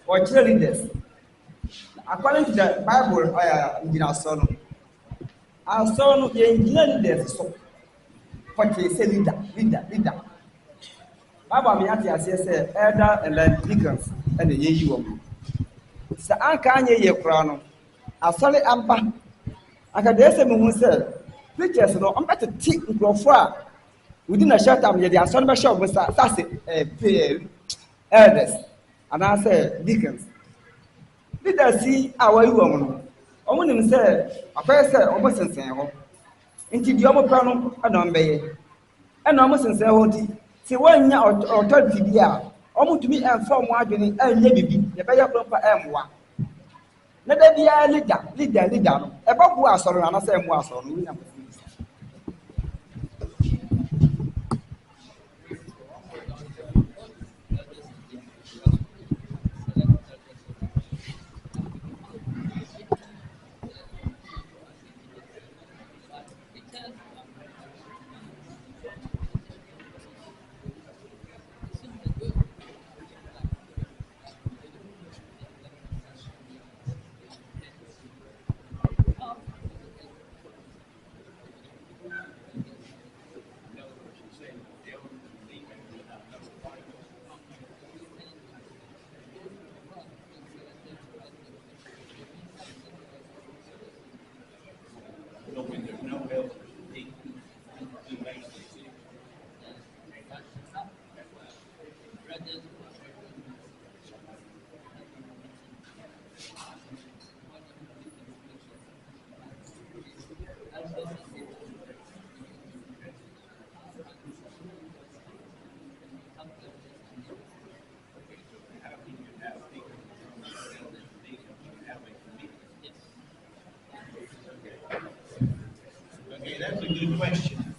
or cheerleaders. According to the Bible, in our son, the leaders. Pɔtee sɛ leader. Bible mi ate aseɛ sɛ elder and then deacons ɛna yɛyi wɔn. Sɛ anka anyɛ yie koraa no, asɔre amba. Akadeɛ sɛ mehu sɛ preachers no ɔmbɛtete nkurɔfoɔ a within a short time yɛde asɔre bɛhyɛ wɔn nsa sase elders anaasɛ deacons. Leaders yi a wɔayi wɔn no, wɔn nim sɛ akɔyɛ sɛ wɔn sensɛn hɔ. Nti deɛ wɔn pɛ no ɛna wɔn bɛyɛ. Ɛna wɔn sensɛn hɔ nti sɛ wɔanya authority bi a wɔn tumi ɛnfa wɔn adwene ɛnyɛ bibi yɛbɛyɛ kɔnpa ɛmmoa. Na da biara leader no ɛbɛboa asɔre no anaasɛ ɛmmoa asɔre no wɔnya kɔsi. Okay, that's a good question.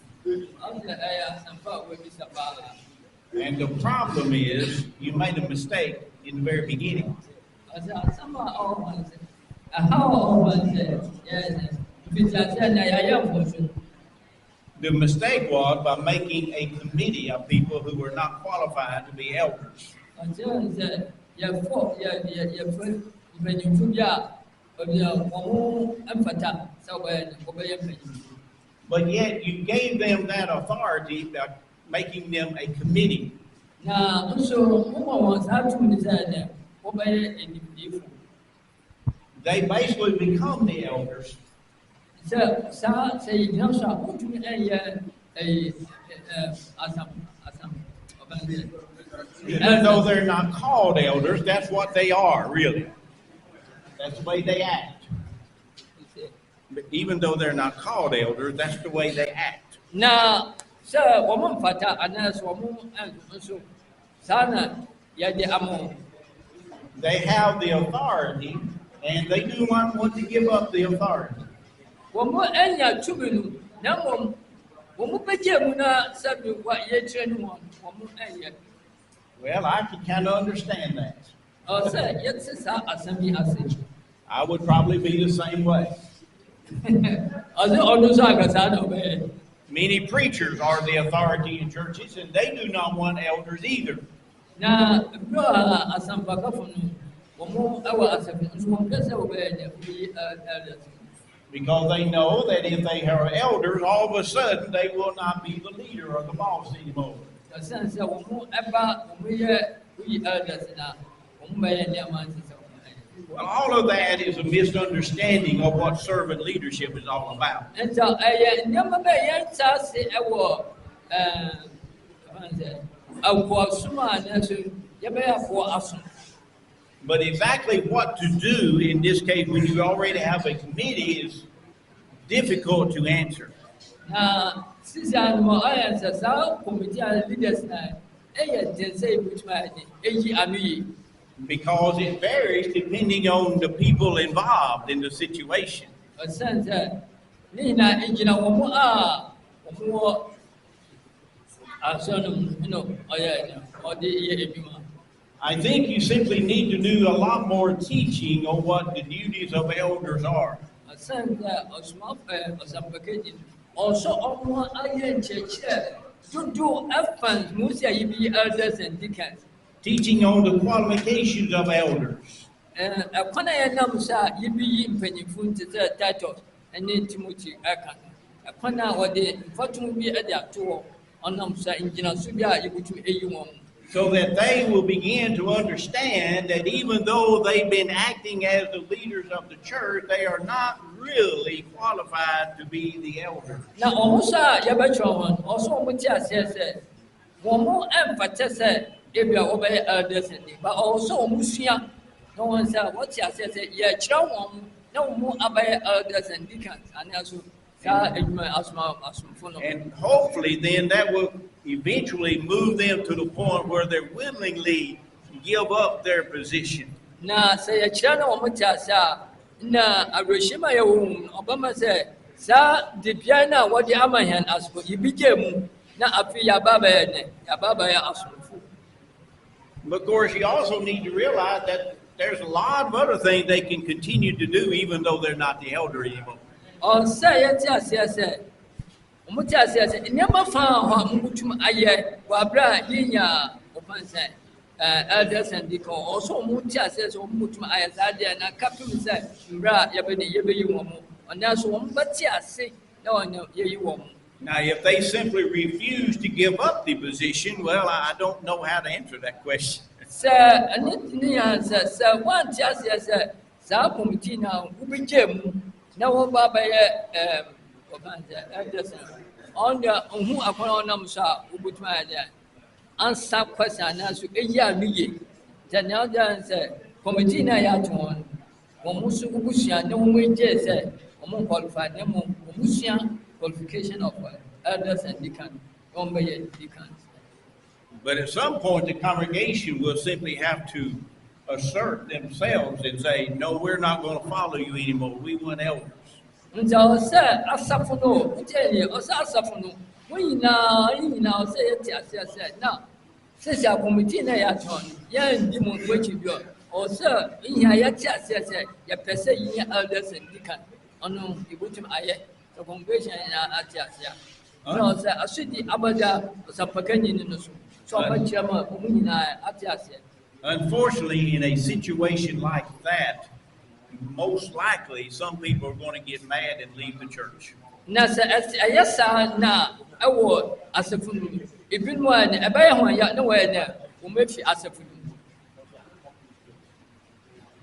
And the problem is, you made a mistake in the very beginning. The mistake was by making a committee of people who were not qualified to be elders. But yet you gave them that authority by making them a committee. They basically become the elders. Even though they're not called elders, that's what they are, really. That's the way they act. But even though they're not called elders, that's the way they act. Now, sir, woman fata anas woman and so sana yadi amo. They have the authority, and they do not want to give up the authority. Woman enya chubinu namom woman peje muna sabi wa ye trenu woman enya. Well, I can kind of understand that. Oh, sir, yes, sir, assembly assembly. I would probably be the same way. Many preachers are the authority in churches, and they do not want elders either. Because they know that if they are elders, all of a sudden they will not be the leader or the boss anymore. Well, all of that is a misunderstanding of what servant leadership is all about. But exactly what to do in this case when you already have a committee is difficult to answer. Because it varies depending on the people involved in the situation. I think you simply need to do a lot more teaching on what the duties of elders are. Teaching on the qualifications of elders. kwana wode fatum bi ade ato onam sa engina so bi a yebutum eyi won. So that they will begin to understand that even though they've been acting as the leaders of the church, they are not really qualified to be the elders. Na omusa yabetwa won also omuti ase se womo emfate se ebia obey elders ni but also omusua no one say what you say ye kira won na womo abay elders and deacons and also and hopefully then that will eventually move them to the point where they willingly give up their position. Na say ye kira na womo ti ase na aroshima ye wo obama say sa de bia na wodi amahan aspo ibigemu na afi ya baba ye asumfu. But of course you also need to realize that there's a lot of other things they can continue to do even though they're not the elder anymore. On say yet yes umutia say nyama fa ho mubutum aye wabra yinya opan say elders and deacon also umutia say so mubutum aye zade na kapim say mbra yebeyi wo mo ona so wo mbatia say na ona yeyi wo mo. Now, if they simply refuse to give up the position, well, I don't know how to answer that question. Sir, and it answer, sir, one just yes, sir, committee now, who became now Baba on the who upon Namsa, who would my answer question as to a year me. Then now the answer, committee Nayatone, or Musu Busia, no way, said, or qualified, no Musia. Qualification of elders and deacons, deacons. But at some point, the congregation will simply have to assert themselves and say, no, we're not going to follow you anymore. We want elders. And so, sir, Asafuno, I tell you, Asafuno, we now say it, now, says our committee, young demon, which you go, or sir, in your says, your person, elders and deacons, on the bottom, the congregation Atiasia. No, sir, I should be Abada, Sapakani in the so much Atiasia. Unfortunately, in a situation like that, most likely some people are going to get mad and leave the church. Nasa, yes, na, I would as a fool. Even one, a buyer one, yet nowhere there, who makes you as a fool.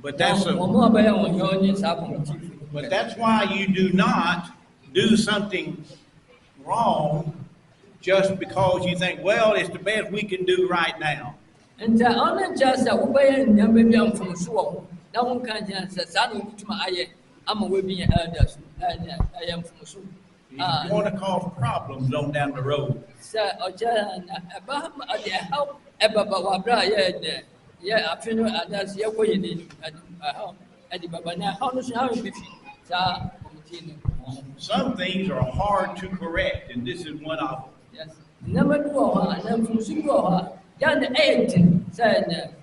But that's but that's why you do not do something wrong just because you think, well, it's the best we can do right now. And the honor just a way never be from Suwa. No one can answer, son, to my eye. I'm away being elders, and I am from Su. You want to cause problems on down the road. Sir, or Jan, about the help, Ebba, yeah, I feel that's your way in it. At the Babana, how does how be? Some things are hard to correct, and this is one of them. Yes. Number 2, and from Singo, Yan 8 said,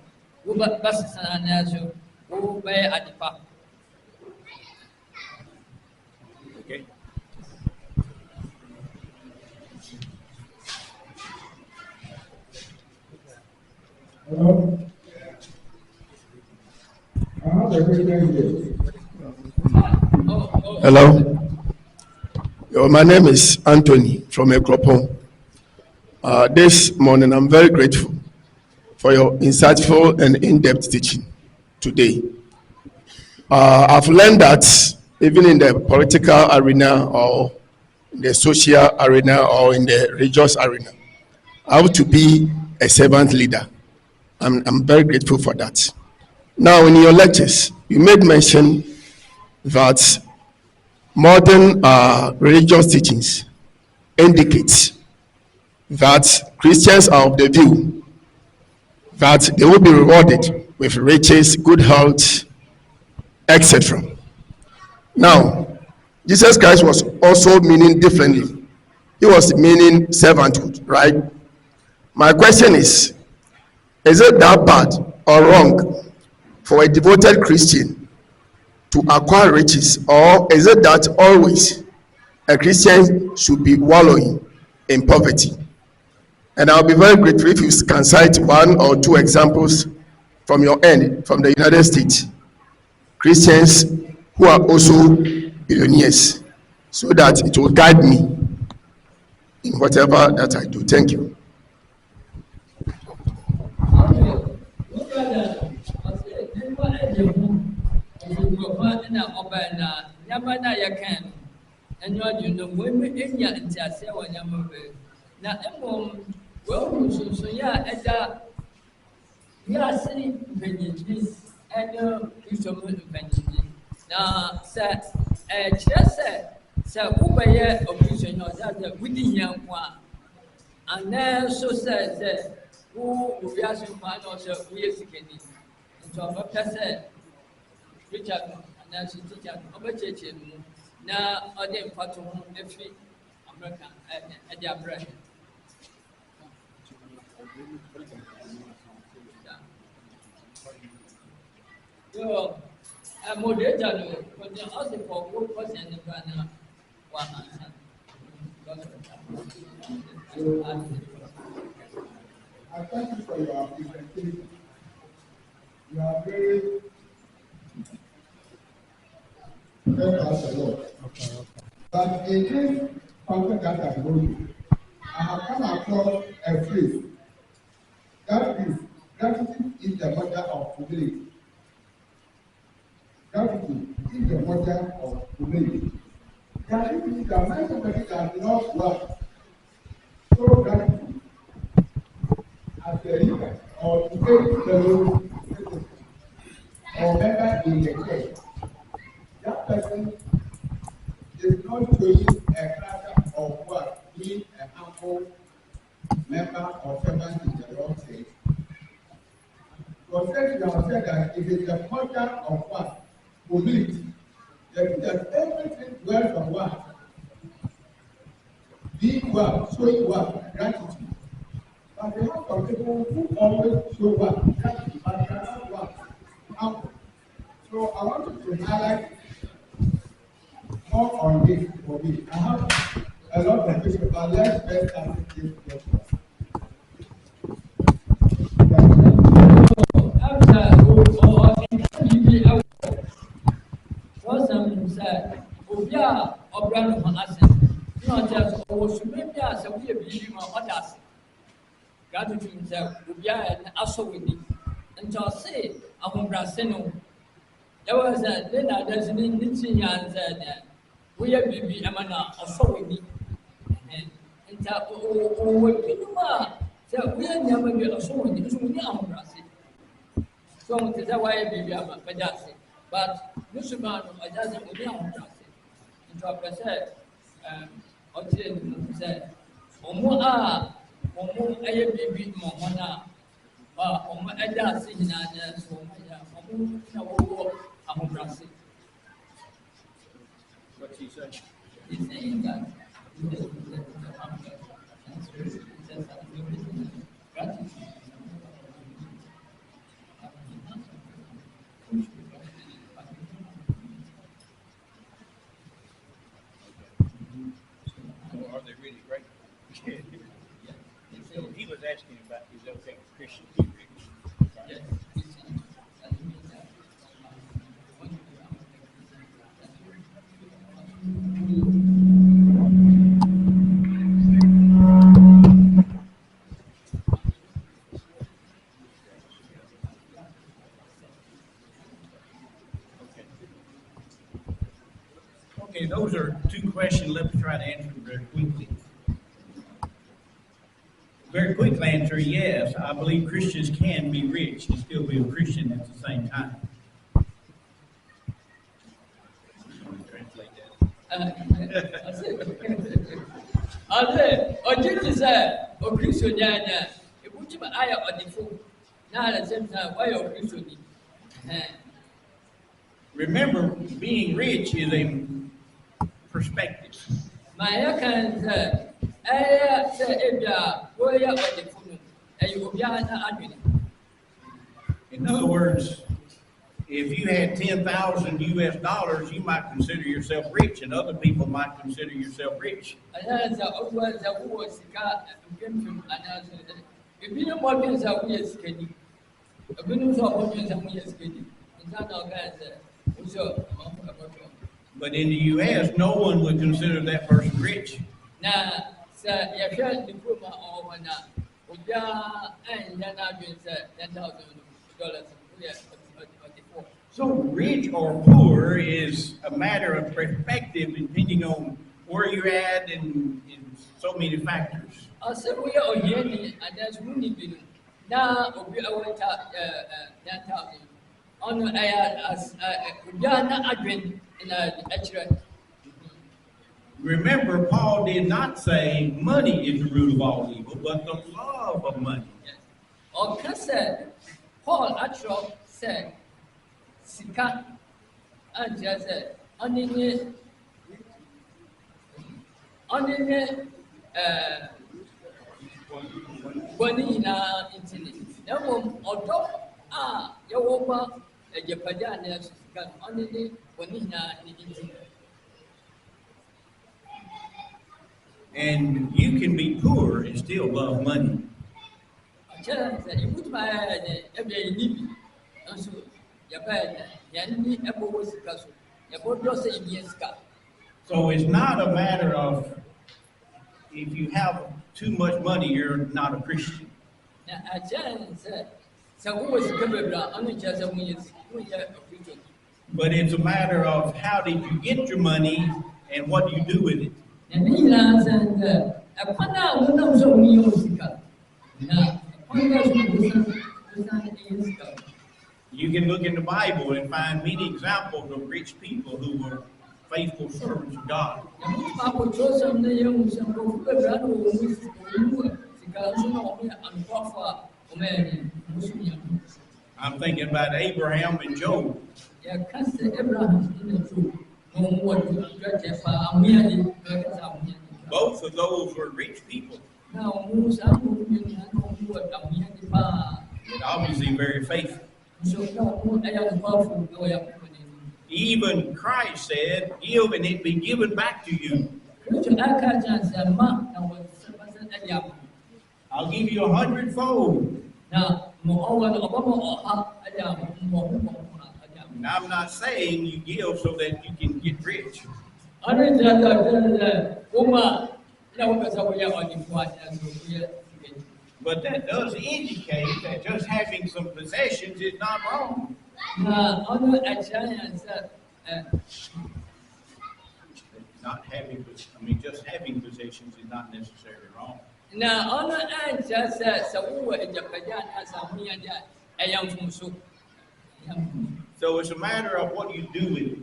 Bus and Nazu, who bay at the park. Okay. Hello. I have a question here. Hello. My name is Anthony from Ekropon. This morning, I'm very grateful for your insightful and in-depth teaching today. I've learned that even in the political arena or in the social arena or in the religious arena, I have to be a servant leader. I'm very grateful for that. Now, in your lectures, you made mention that modern religious teachings indicate that Christians are of the view that they will be rewarded with riches, good health, etc. Now, Jesus Christ was also meaning differently. He was meaning servanthood, right? My question is it that bad or wrong for a devoted Christian to acquire riches, or is it that always a Christian should be wallowing in poverty? And I'll be very grateful if you can cite 1 or 2 examples from your end, from the United States, Christians who are also billionaires. so that it will guide me in whatever that I do. Thank you. And then so says who we are so far also we are seeking it. And so what I said, Richard, and then she teacher, over church, now I didn't part to home every American at their bread. So, I'm more data, but the other for who was in the banner one answer. I thank you for your presentation. You are very help us a lot. But in this content that I told you, I have come across a phrase that is gratitude is the mother of humility. Gratitude is the mother of humility. Can you believe that when somebody does not work, so gratitude as a leader or to take the role or member in the church, that person is not showing a character of what being a humble member or servant in the Lord's church. Because you have said that it is the mother of what? Humility. That everything dwells on what? Being what? Showing what? Gratitude. But there are some people who always show what? Gratitude, but they are not what? Humble. So I want you to highlight more on this for me. I have a lot of questions, but let's first answer this question. Said, Obia, or Brandon Hansen, not just always maybe as a way of being others. Gratitude himself, Obia and also with me. And to say, I won't Braseno. There was a dinner that's an Indian and said, we are baby Amana, also with me. And tap, oh, Pinuma, so we are never get a soul in the Brassi. So that's why baby Amana, but this man, I doesn't go down. Into a person, said, Omoa, Omo, a baby, Momona, Omo, I just see in others, Omo, Brassi. What's he saying? He's saying that. Are they really great? So he was asking about his okay Christian. Okay, those are two questions. Let me try to answer them very quickly. Very quick answer, yes. I believe Christians can be rich and still be a Christian at the same time. Translate that. Jesus said, "O Christian, if we keep an eye on the phone, now at the same time, why are Christian?" Remember, being rich is a perspective. In other words, if you had $10,000 US, you might consider yourself rich, and other people might consider yourself rich. But in the U.S., no one would consider that person rich. Now, sir, you share diploma or one. Uja and Yana doing $10,000. So rich or poor is a matter of perspective depending on where you're at and so many factors. Also, we are here and that's really big. Now, we are going to 10,000. On as Uja Adwin in a actual. Remember, Paul did not say money is the root of all evil, but the love of money. Yes. Or said, Paul actually said, Sika, and just said, only Bonina internet. No, although, Yawoba, a Japan, only Bonina internet. And you can be poor and still love money. You put my every need. Also, your bed, Yanni, Apple was the castle. Your boat does say yes, So it's not a matter of if you have too much money, you're not a Christian. Now, I said, so who was the only just a Christian. But it's a matter of how did you get your money and what do you do with it. And he lands and upon now, who knows so many years ago. Now, you can look in the Bible and find many examples of rich people who were faithful servants of God. I'm thinking about Abraham and Job. Both of those were rich people. Obviously very faithful. Even Christ said, give and it be given back to you. I'll give you 100-fold. And I'm not saying you give so that you can get rich. But that does indicate that just having some possessions is not wrong. Just having possessions is not necessarily wrong. So it's a matter of what you do with it.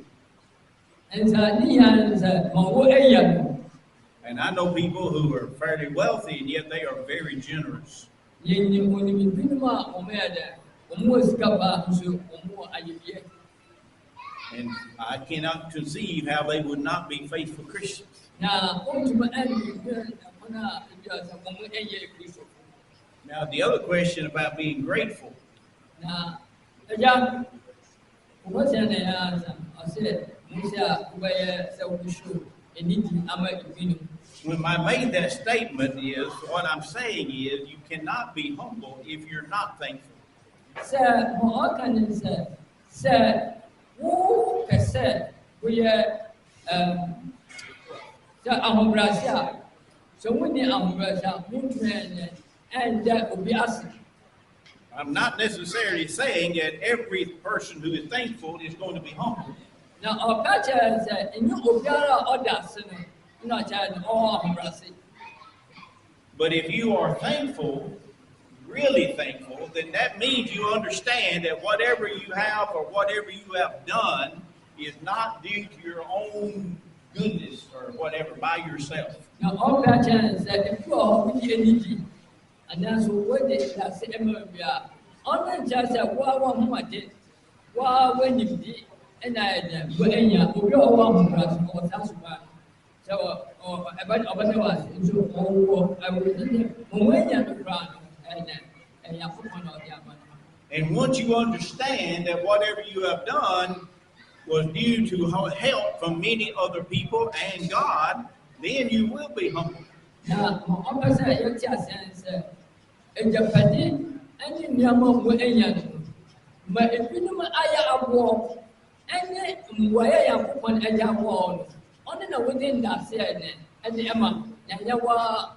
And I know people who are fairly wealthy and yet they are very generous. And I cannot conceive how they would not be faithful Christians. Now, the other question about being grateful. When I made that statement is, what I'm saying is, you cannot be humble if you're not thankful. I'm not necessarily saying that every person who is thankful is going to be humble. Now, but if you are thankful, really thankful, then that means you understand that whatever you have or whatever you have done is not due to your own goodness or whatever by yourself. Now, all that is that if you are really anything, and that's what they say, only just a one more day, when you did, and I when you go on, or that's why. So, about the was, so, I will when you're the crown, and you put on the other. And once you understand that whatever you have done was due to help from many other people and God, then you will be humble. Now, almost a sense in Japan, and in Yamon, but if you know I walk, And where I am upon a young wall, only the within that said, and the Emma, and Yawa,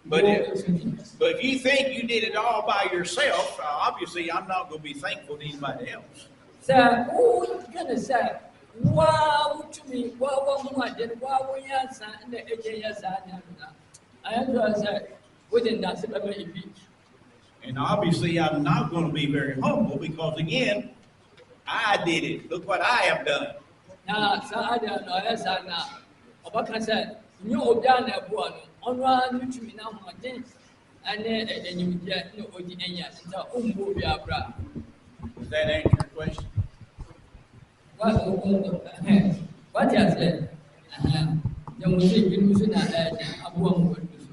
But if you think you did it all by yourself, obviously I'm not going to be thankful to anybody else. Sir, who is going to say, wow, to me, wow, wow, yes, and the AJS, I am going to say, within that, And obviously I'm not going to be very humble because, again, I did it. Look what I have done. Now, sir, I don't know, yes, I know. What can I say? You obey a boy, on one, you know, and then you get no ordinary, so, Does that answer your question? What I said? The music in Musina, a woman would do so.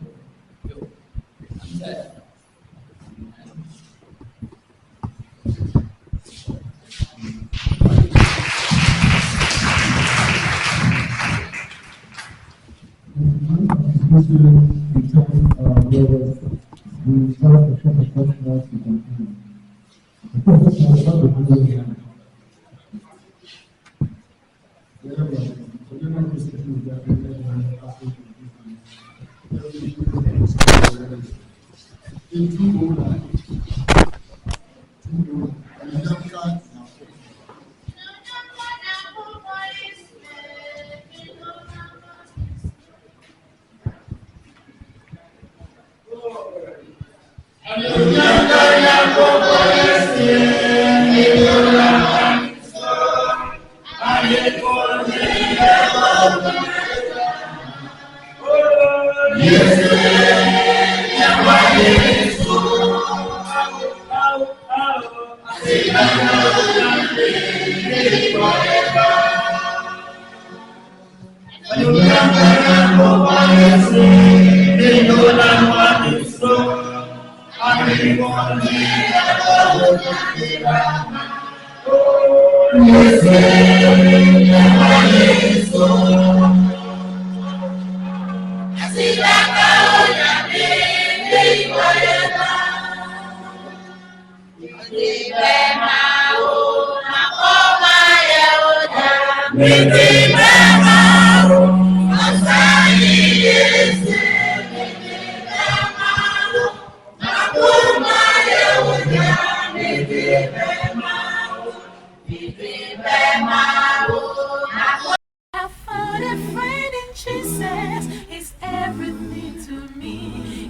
I found a friend in Jesus. He's everything to me.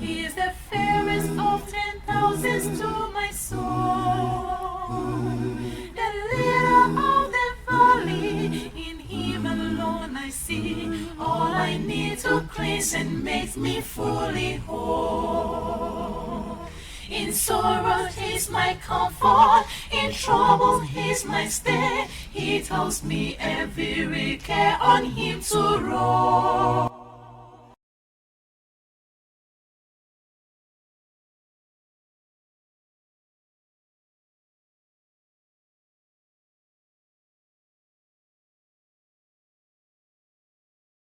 He is the fairest of 10,000s to my soul. The leader of the valley, in him alone I see all I need to cleanse and makes me fully whole. In sorrow, he's my comfort. In trouble, he's my stay. He tells me every care on him to roll.